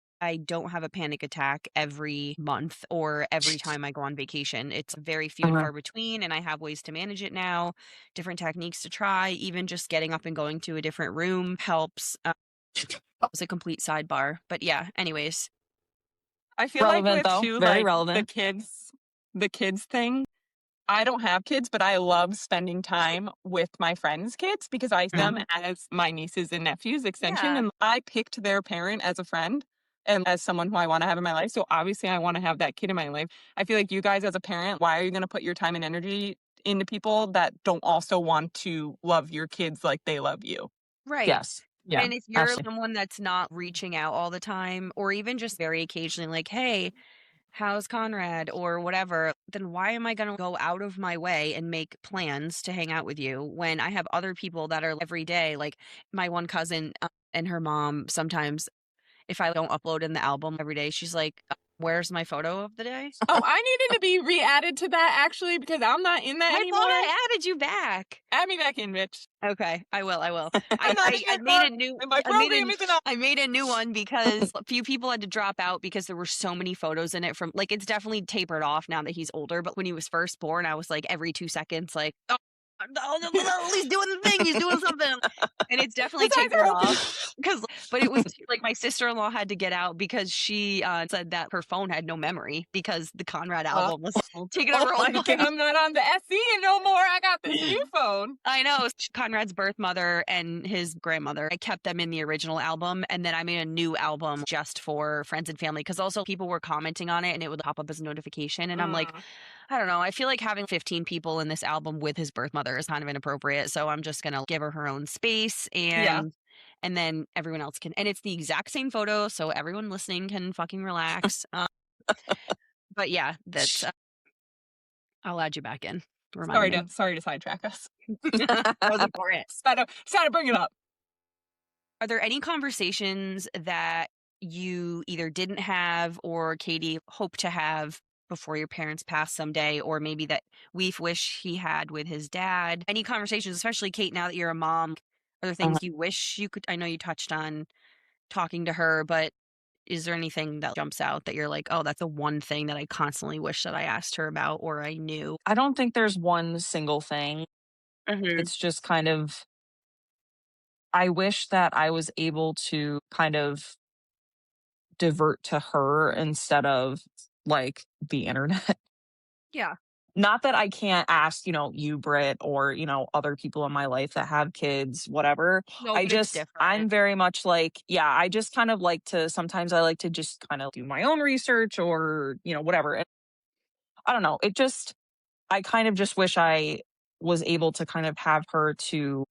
don't have a panic attack every month or every time I go on vacation. It's very few and Uh-huh. far between, and I have ways to manage it now, different techniques to try. Even just getting up and going to a different room helps. It's a complete sidebar. But yeah, anyways. I feel like Relevant with though. too, Very like relevant. the kids thing, I don't have kids, but I love spending time with my friends' kids because I see them Mhm. as my nieces and nephews extension. Yeah. And I picked their parent as a friend and as someone who I want to have in my life. So obviously I want to have that kid in my life. I feel like you guys as a parent, why are you going to put your time and energy into people that don't also want to love your kids like they love you? Right. Yes. Yeah. And if you're Absolutely. someone that's not reaching out all the time, or even just very occasionally, like, hey, how's Conrad or whatever, then why am I going to go out of my way and make plans to hang out with you when I have other people that are every day? Like my one cousin and her mom, sometimes if I don't upload in the album every day, she's like, where's my photo of the day? Oh, I needed to be re-added to that actually because I'm not in that I thought anymore. I added you back. Add me back in, bitch. Okay, I will. I'm not in I it, made Mark, a new and my program isn't up. I made a new one because a few people had to drop out because there were so many photos in it from like it's definitely tapered off now that he's older, but when he was first born, I was like every 2 seconds like, oh, he's doing the thing, he's doing something. And it's definitely His eyes tapered are open. off because but it was like my sister-in-law had to get out because she said that her phone had no memory because the Conrad Uh, album was taking Oh over her my whole God. life. I'm not on the SE no more. I got this new phone. I know Conrad's birth mother and his grandmother. I kept them in the original album, and then I made a new album just for friends and family because also people were commenting on it, and it would pop up as a notification. And I'm like, I don't know. I feel like having 15 people in this album with his birth mother is kind of inappropriate. So I'm just gonna give her own space, Yeah. and then everyone else can. And it's the exact same photo, so everyone listening can fucking relax. But yeah, that's. I'll add you back in. Remind me. Sorry to sidetrack us. That was important. Just had to bring it up. Are there any conversations that you either didn't have or Catie hope to have before your parents pass someday, or maybe that we wish he had with his dad? Any conversations, especially Cait, now that you're a mom, Are there things you wish you could I know you touched on talking to her, but is there anything that jumps out that you're like, "Oh, that's the one thing that I constantly wish that I asked her about or I knew?" I don't think there's one single thing. Mhm. It's just kind of, I wish that I was able to kind of divert to her instead of like the internet. Yeah. Not that I can't ask, you, Brit, or, other people in my life that have kids, whatever. No, but it's I'm different. very much like, yeah, I just kind of like to, sometimes I like to just kind of do my own research or, whatever. And I don't know. I kind of just wish I was able to kind of have her to,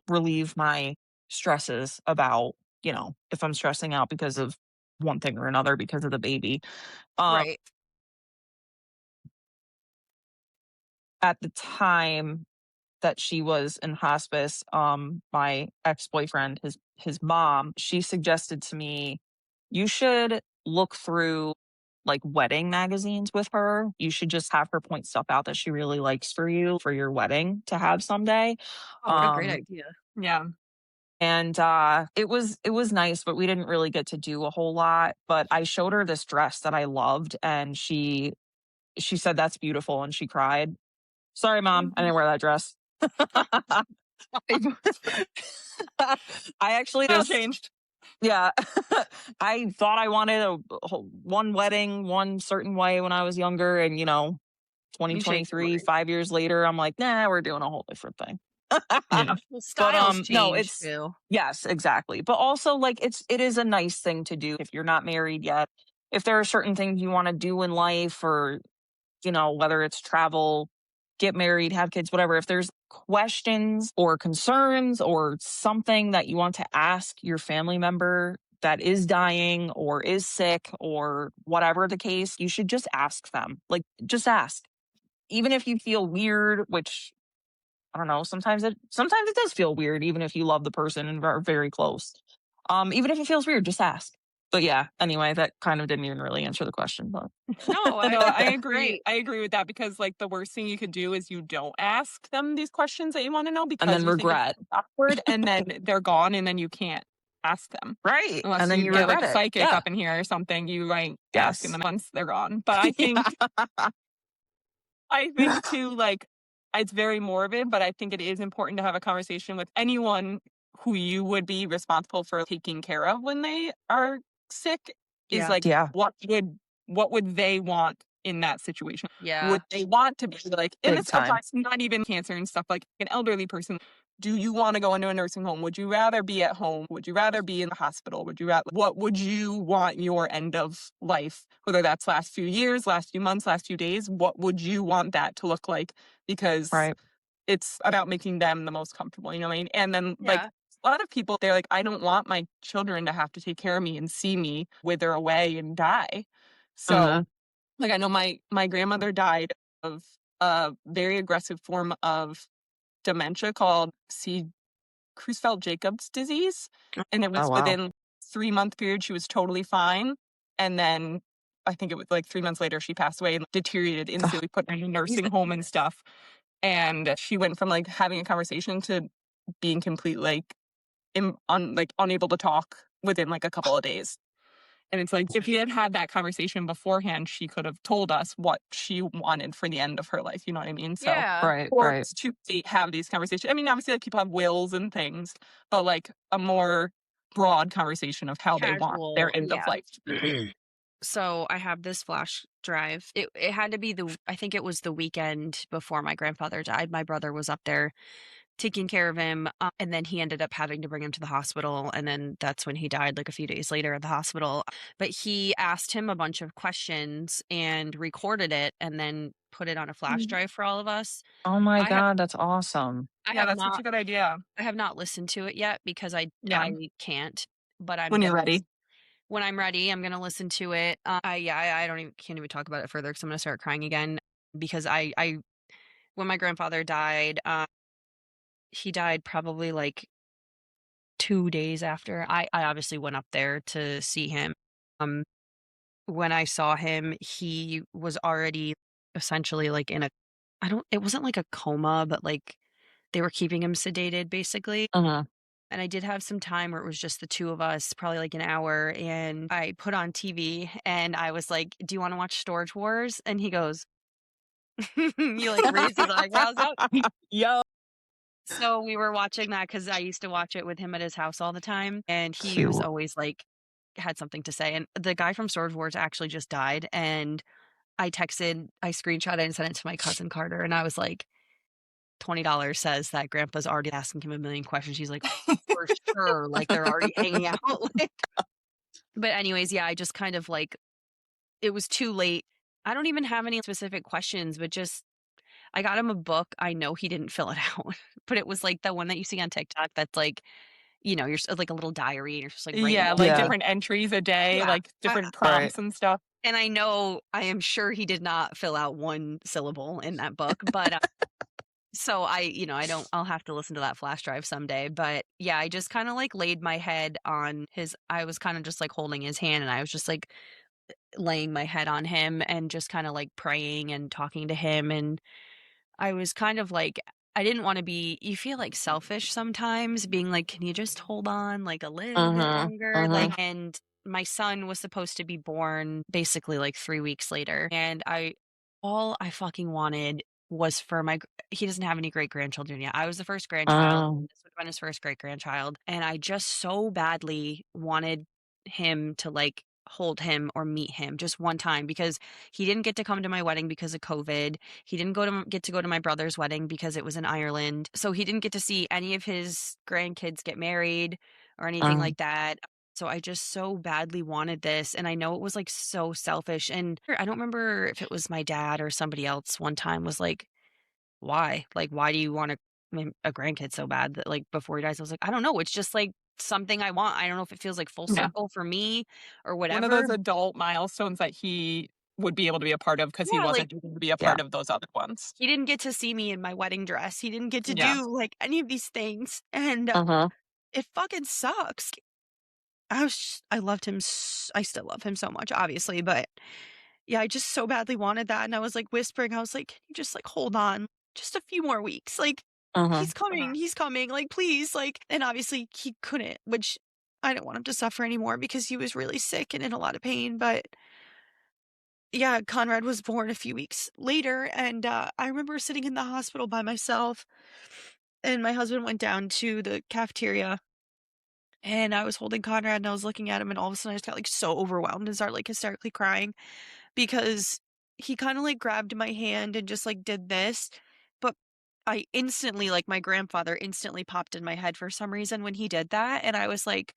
relieve my stresses about, if I'm stressing out because of one thing or another because of the baby. Um, Right. at the time that she was in hospice, my ex-boyfriend, his mom, she suggested to me, you should look through like wedding magazines with her. You should just have her point stuff out that she really likes for you for your wedding to have someday. Oh, what a great Um idea. Yeah. and it was nice, but we didn't really get to do a whole lot. But I showed her this dress that I loved, and she said that's beautiful, and she cried. Sorry, mom, I Mhm. didn't wear that dress. I actually Well just, changed. yeah, I thought I wanted one wedding one certain way when I was younger, and You changed your 2023, mind. 5 years later, I'm like, nah, we're doing a whole different thing. Yeah. Well, But styles no, change it's, too. yes, exactly. But also, like, it is a nice thing to do if you're not married yet. If there are certain things you want to do in life, or whether it's travel, get married, have kids, whatever, if there's questions or concerns or something that you want to ask your family member that is dying or is sick or whatever the case, you should just ask them. Like, just ask. Even if you feel weird, which I don't know, sometimes it does feel weird, even if you love the person and are very close. Even if it feels weird, just ask. But yeah, anyway, that kind of didn't even really answer the question, but No, I No, think I that's agree. great. I agree with that because like the worst thing you could do is you don't ask them these questions that you want to know and because then you think it's regret. awkward and then they're gone and then you can't ask them. Right. And Unless then you you get like regret a it. psychic Yeah. up in here or something, you like asking Yes. them once they're gone. But I think Yeah. I think too, like, it's very morbid, but I think it is important to have a conversation with anyone who you would be responsible for taking care of when they are sick. Is Yeah. like, Yeah. what would they want in that situation? Yeah. Would they want to be like, and Big this time. applies to not even cancer and stuff, like an elderly person. Do you want to go into a nursing home? Would you rather be at home? Would you rather be in the hospital? What would you want your end of life, whether that's last few years, last few months, last few days, what would you want that to look like? Because Right. it's about making them the most comfortable, you know what I mean? And then like Yeah. a lot of people, they're like, I don't want my children to have to take care of me and see me wither away and die. So Uh-huh. like I know my grandmother died of a very aggressive form of dementia called Creutzfeldt-Jacobs disease, and it Oh, was wow. within 3-month period she was totally fine, and then I think it was like 3 months later she passed away and deteriorated instantly, put her in a nursing home and stuff, and she went from, like, having a conversation to being complete, like, unable to talk within, like, a couple of days. And it's like, if you had had that conversation beforehand, she could have told us what she wanted for the end of her life, you know what I mean? So, Yeah. Right. or Right. to have these conversations. I mean, obviously, like, people have wills and things, but, like, a more broad conversation of how they want their Casual. end of Yeah. life to be. So I have this flash drive. It had to be I think it was the weekend before my grandfather died. My brother was up there taking care of him, and then he ended up having to bring him to the hospital, and then that's when he died, like a few days later at the hospital. But he asked him a bunch of questions and recorded it, and then put it on a flash Mm. drive for all of us. Oh my I have God, that's awesome. I Yeah, have that's such a not good idea. I have not listened to it yet because Yeah, I can't. But I'm when you're gonna ready. when I'm ready, I'm gonna listen to it. I don't even can't even talk about it further because I'm gonna start crying again because I when my grandfather died, he died probably like 2 days after. I obviously went up there to see him. Um, when I saw him, he was already essentially like in a I don't it wasn't like a coma, but like they were keeping him sedated basically. Uh-huh. And I did have some time where it was just the two of us, probably like an hour. And I put on TV and I was like, "Do you want to watch Storage Wars?" And he goes, you like raised his eyebrows up. Yo, So we were watching that because I used to watch it with him at his house all the time. And he was cute. always like, had something to say. And the guy from Storage Wars actually just died. And I screenshot it and sent it to my cousin Carter. And I was like, $20 says that grandpa's already asking him a million questions. She's like, for sure. Like they're already hanging out. Like, but anyways, yeah, I just kind of like, it was too late. I don't even have any specific questions, but just, I got him a book. I know he didn't fill it out, but it was like the one that you see on TikTok that's like, you're like a little diary and you're just like writing Yeah, all like the Yeah. different entries a day, yeah. like different Right. prompts and stuff. And I am sure he did not fill out one syllable in that book, but so I'll have to listen to that flash drive someday. But yeah, I just kind of like laid my head on I was kind of just like holding his hand and I was just like laying my head on him and just kind of like praying and talking to him. And I was kind of like, I didn't want to you feel like selfish sometimes being like, can you just hold on like a little bit longer? Like, and my son was supposed to be born basically like 3 weeks later. And all I fucking wanted was for he doesn't have any great grandchildren yet. I was the first grandchild. This would have been his first great grandchild. And I just so badly wanted him to like hold him or meet him just one time because he didn't get to come to my wedding because of COVID. He didn't get to go to my brother's wedding because it was in Ireland. So he didn't get to see any of his grandkids get married or anything like that. So I just so badly wanted this. And I know it was like so selfish. And I don't remember if it was my dad or somebody else one time was like, why? Like, why do you want a grandkid so bad that like before he dies? I was like, I don't know. It's just like something I want. I don't know if it feels like full circle for me or One of whatever. those adult milestones that he would be able to be a part of because he Yeah, like wasn't able to be a part of those other ones. he didn't get to see me in my wedding dress. He didn't get to Yeah. do like any of these things. And it fucking sucks. I loved him. I still love him so much, obviously. But yeah, I just so badly wanted that. And I was like whispering, I was like, can you just like hold on just a few more weeks? Like, he's coming. He's coming. Like, please. Like, and obviously he couldn't, which I don't want him to suffer anymore because he was really sick and in a lot of pain. But yeah, Conrad was born a few weeks later. And I remember sitting in the hospital by myself. And my husband went down to the cafeteria and I was holding Conrad and I was looking at him and all of a sudden I just got like so overwhelmed and started like hysterically crying because he kind of like grabbed my hand and just like did this. But I instantly, like my grandfather instantly popped in my head for some reason when he did that. And I was like,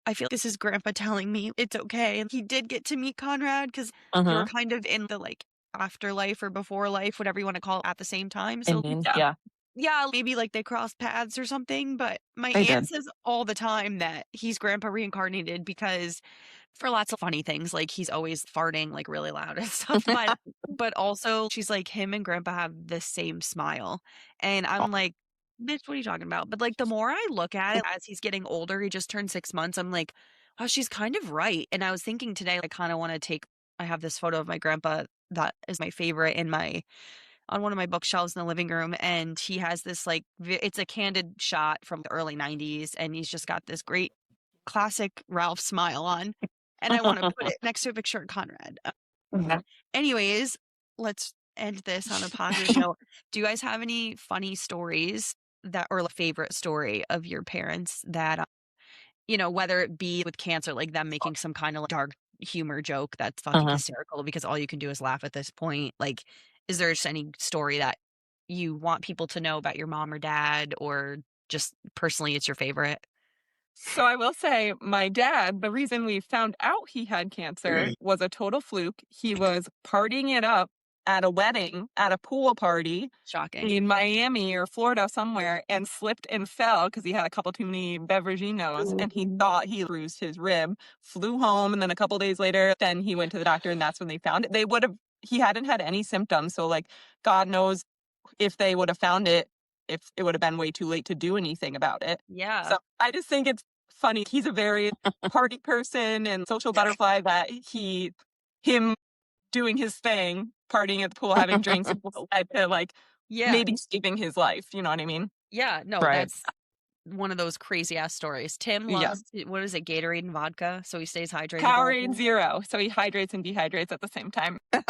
I feel like this is grandpa telling me it's okay. And he did get to meet Conrad because they were kind of in the like afterlife or before life, whatever you want to call it, at the same time. So Yeah. yeah, maybe like they crossed paths or something, but my They aunt did. says all the time that he's grandpa reincarnated because for lots of funny things, like he's always farting like really loud and stuff. But also she's like him and grandpa have the same smile. And I'm like, bitch, what are you talking about? But like the more I look at it as he's getting older, he just turned 6 months, I'm like, oh, she's kind of right. And I was thinking today, I kind of want to I have this photo of my grandpa that is my favorite on one of my bookshelves in the living room. And he has this like, it's a candid shot from the early 90s. And he's just got this great classic Ralph smile on. And I want to put it next to a picture of Conrad. Anyways, let's end this on a positive note. Do you guys have any funny stories or a favorite story of your parents that, whether it be with cancer, like them making some kind of like dark humor joke that's fucking hysterical because all you can do is laugh at this point? Like, is there just any story that you want people to know about your mom or dad, or just personally it's your favorite? So I will say, my dad, the reason we found out he had cancer was a total fluke. He was partying it up at a wedding, at a pool party Shocking. in Miami or Florida somewhere, and slipped and fell because he had a couple too many beveraginos, and he thought he bruised his rib, flew home, and then a couple days later, then he went to the doctor, and that's when they found it. He hadn't had any symptoms, so like, God knows if they would have found it, if it would have been way too late to do anything about it. Yeah. So I just think it's funny. He's a very party person and social butterfly that him doing his thing, partying at the pool, having drinks, led to like Yeah. maybe saving his life. You know what I mean? Yeah. No, Right. one of those crazy ass stories. Tim Yeah. loves, what is it, Gatorade and vodka, so he stays hydrated all the Powerade time. Zero. So he hydrates and dehydrates at the same time We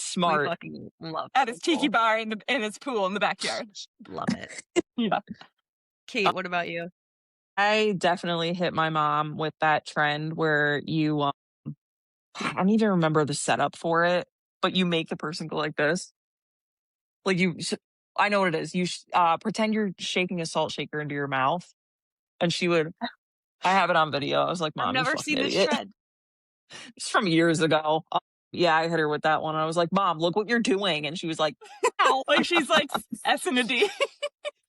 Smart. fucking love at his tiki people. bar in his pool in the backyard. Love it. Yeah. Cait, what about you? I definitely hit my mom with that trend where you, I don't even remember the setup for it, but you make the person go like this. Like I know what it is. Pretend you're shaking a salt shaker into your mouth, and she would. I have it on video. I was like, I've "Mom, you never fucking seen this idiot." trend. It's from years ago. Yeah, I hit her with that one. I was like, "Mom, look what you're doing," and she was like, "Ow!" Like she's like S and a D.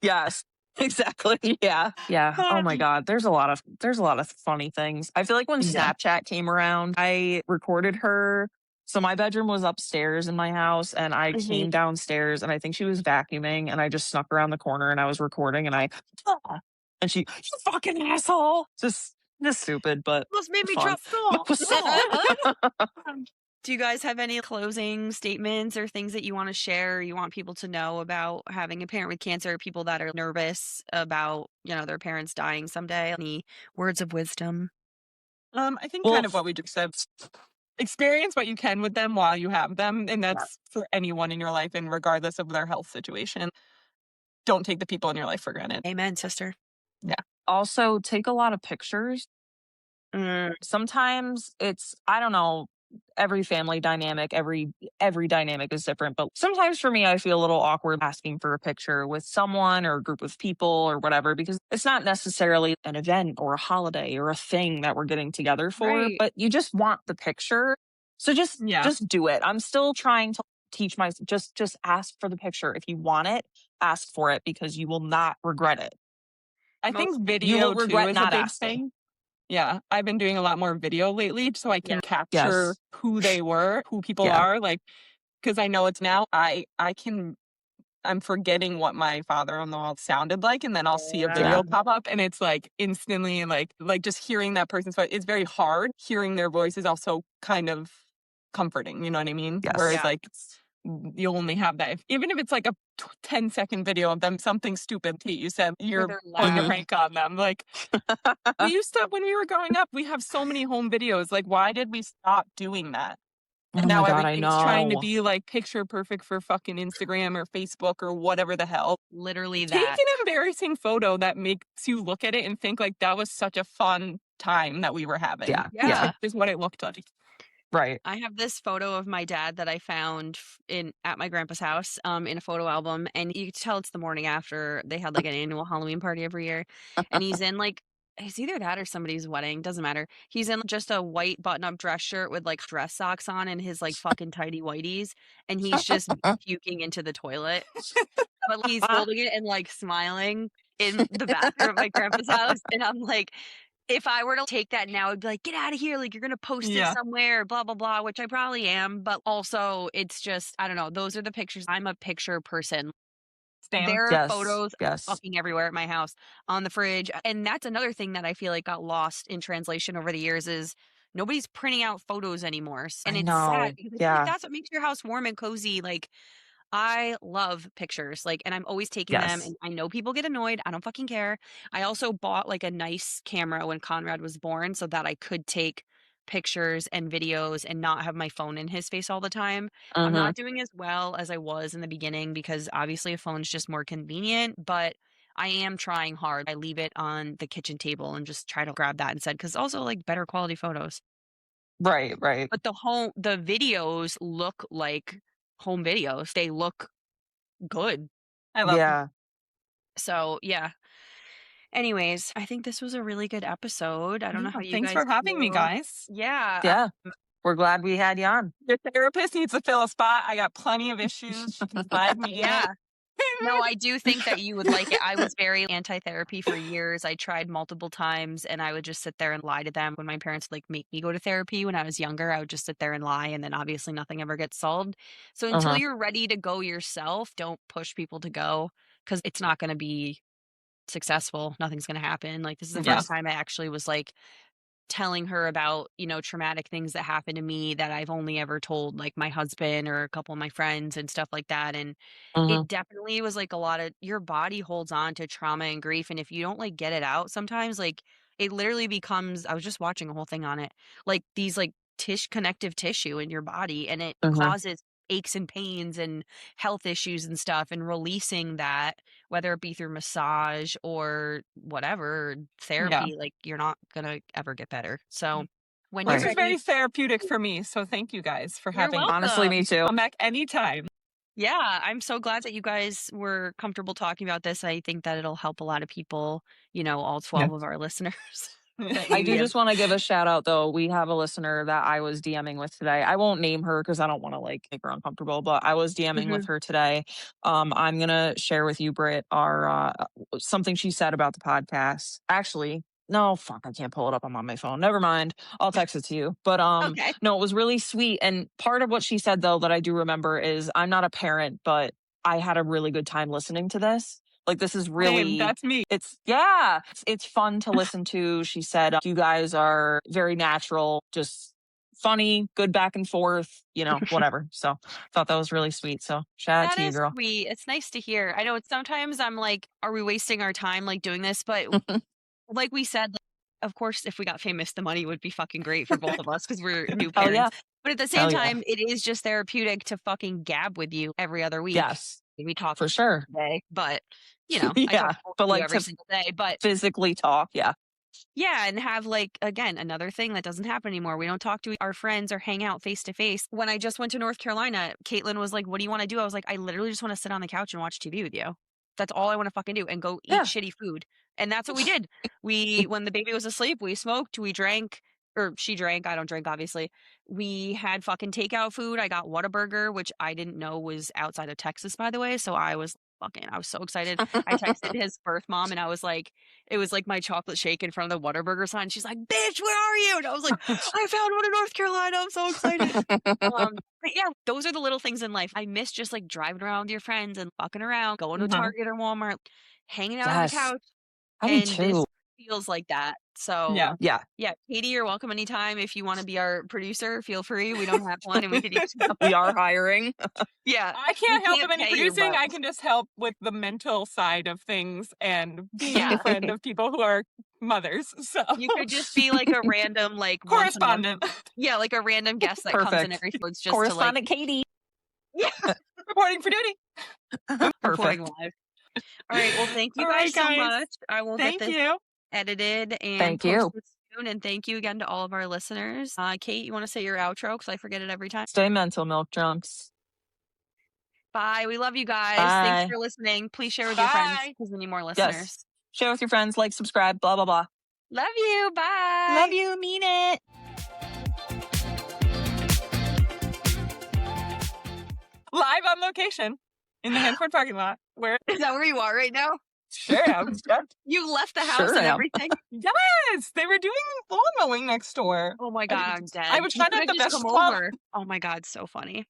Yes, exactly. Yeah. Yeah. Oh my God. There's a lot of funny things. I feel like when Yeah. Snapchat came around, I recorded her. So my bedroom was upstairs in my house and I came downstairs and I think she was vacuuming and I just snuck around the corner and I was recording and "Ah," and she, "You fucking asshole." Just stupid, but Almost made me fun. drop salt. But salt. Do you guys have any closing statements or things that you want to share, or you want people to know about having a parent with cancer, people that are nervous about, their parents dying someday? Any words of wisdom? I think Well, kind of what we just said. Experience what you can with them while you have them, and that's for anyone in your life, and regardless of their health situation. Don't take the people in your life for granted. Amen, sister. Yeah. also take a lot of pictures. Sometimes I don't know, every family dynamic, every dynamic is different, but sometimes for me I feel a little awkward asking for a picture with someone or a group of people or whatever because it's not necessarily an event or a holiday or a thing that we're getting together for, Right. but you just want the picture. So just do it. I'm still trying to teach just ask for the picture. If you want it, ask for it because you will not regret it. I think You video will too regret is a not big asking. thing. Yeah, I've been doing a lot more video lately so I can capture Yes. who they were, who people Yeah. are, like, because I know it's now I'm forgetting what my father-in-law sounded like, and then I'll see a video pop up, and it's like instantly like just hearing that person's voice. It's very hard. Hearing their voice is also kind of comforting. You know what I mean? Yes. Whereas Yeah. like you only have that even if it's like a 10-second video of them something stupid. Kate, you said you're they're playing a loud. prank on them. Like we used to when we were growing up. We have so many home videos. Like why did we stop doing that? Oh And my now God, I everything's trying to know. be like picture perfect for fucking Instagram or Facebook or whatever the hell. Literally Take that. an embarrassing photo that makes you look at it and think like that was such a fun time that we were having. Yeah. Yeah. Yeah. Is what it looked like. Right. I have this photo of my dad that I found at my grandpa's house in a photo album, and you could tell it's the morning after they had like an annual Halloween party every year, and he's in like it's either that or somebody's wedding, doesn't matter. He's in just a white button-up dress shirt with like dress socks on and his like fucking tidy whities, and he's just puking into the toilet, but he's holding it and like smiling in the bathroom at my grandpa's house, and I'm like, if I were to take that now, I'd be like, "Get out of here, like, you're gonna post it somewhere, blah, blah, blah," which I probably am, but also it's just I don't know, those are the pictures. I'm a picture person. There are Yes. photos Yes. fucking everywhere at my house, on the fridge, and that's another thing that I feel like got lost in translation over the years is nobody's printing out photos anymore, and I it's sad know. because I feel like Yeah. that's what makes your house warm and cozy, like, I love pictures, like, and I'm always taking them, Yes. and I know people get annoyed. I don't fucking care. I also bought like a nice camera when Conrad was born so that I could take pictures and videos and not have my phone in his face all the time. I'm Mm-hmm. not doing as well as I was in the beginning because obviously a phone's just more convenient, but I am trying hard. I leave it on the kitchen table and just try to grab that instead because also like better quality photos. Right. Right. But the videos look like home videos. They look good. I love them. Yeah. So, yeah. Anyways, I think this was a really good episode. I don't know how you Thanks guys for having me, feel. guys. Yeah. Yeah. We're glad we had you on. Your therapist needs to fill a spot. I got plenty of issues. She can slide me in Yeah. it. No, I do think that you would like it. I was very anti-therapy for years. I tried multiple times and I would just sit there and lie to them when my parents would like make me go to therapy when I was younger. I would just sit there and lie and then obviously nothing ever gets solved. So until Uh-huh. you're ready to go yourself, don't push people to go because it's not going to be successful. Nothing's going to happen. Like this is the Yeah. first time I actually was like telling her about, traumatic things that happened to me that I've only ever told like my husband or a couple of my friends and stuff like that. And Mhm. it definitely was like a lot of your body holds on to trauma and grief. And if you don't like get it out sometimes, like it literally becomes, I was just watching a whole thing on it, like these like connective tissue in your body, and it Mhm. causes aches and pains and health issues and stuff. And releasing that, whether it be through massage or whatever Yeah. therapy, like you're not gonna ever get better. So when This you're Right. is very ready, thank for me. So thank you guys for you're having me. Honestly, me welcome. too. Come back anytime. Yeah, I'm so glad that you guys were comfortable talking about this. I think that it'll help a lot of people, all Yeah. 12 of our listeners that I maybe do have. just want to give a shout out though. We have a listener that I was DMing with today. I won't name her because I don't want to like make her uncomfortable, but I was DMing with Mhm. her today. I'm gonna share with you, Britt, our something she said about the podcast. Actually, no, fuck, I can't pull it up. I'm on my phone. Never mind. I'll text it to you. But Okay. no, it was really sweet. And part of what she said though that I do remember is I'm not a parent, but I had a really good time listening to this. Like this is Same. really That's me. it's fun to listen to. She said you guys are very natural, just funny, good back and forth, whatever. So thought that was really sweet. So shout out That to you, is girl. sweet. It's nice to hear. I know sometimes I'm like, are we wasting our time like doing this? But like we said, like, of course, if we got famous, the money would be fucking great for both of us because we're new Hell yeah. parents. But at the same Hell yeah. time, it is just therapeutic to fucking gab with you every other week. Yes, We talk for sure. today, but I talk Yeah. to both But of you like every to single day. But physically talk. Yeah. yeah, and have like again another thing that doesn't happen anymore. We don't talk to our friends or hang out face to face. When I just went to North Carolina, Caitlin was like, "What do you want to do?" I was like, "I literally just want to sit on the couch and watch TV with you. That's all I want to fucking do, and go eat Yeah. shitty food." And that's what we did. When the baby was asleep, we smoked, we drank, or she drank. I don't drink, obviously. We had fucking takeout food. I got Whataburger, which I didn't know was outside of Texas, by the way. So I was so excited. I texted his birth mom, and I was like, it was like my chocolate shake in front of the Whataburger sign. She's like, "Bitch, where are you?" And I was like, "I found one in North Carolina. I'm so excited." But yeah, those are the little things in life. I miss just like driving around with your friends and fucking around, going to Mhm. Target or Walmart, hanging out on the Yes. couch. I do And this too. feels like that. So Yeah. Yeah. yeah, Katie, you're welcome anytime. If you want to be our producer, feel free. We don't have one and we could use help. We are hiring. Yeah. I We can't help with can't any pay you, producing. but I can just help with the mental side of things and being a yeah. friend of people who are mothers. So You could just be like a random, like once a month. correspondent. Yeah, like a random guest that comes in Perfect. every few months just to like, Correspondent Katie. yeah, Reporting for duty. reporting Perfect. live. All right. Well, thank you All right, guys so guys. much. I will get Thank this you. edited and Thank you. posted soon. And thank you again to all of our listeners. Cait, you want to say your outro? Because I forget it every time. Stay mental, milk drunks. Bye. We love you guys. Thanks Bye. for listening. Please share with your friends Bye. because we need more listeners. Yes. Share with your friends, like, subscribe, blah, blah, blah. Love you. Bye. Love you. Mean it. Live on location in the Hanford parking lot. Where Is that where you are right now? sure am. You left the house Sure and am. everything? Yes, they were doing lawn mowing next door. Oh my God, I'm dead. I was You trying to could have have the just best come lawn. over. Oh my God, so funny.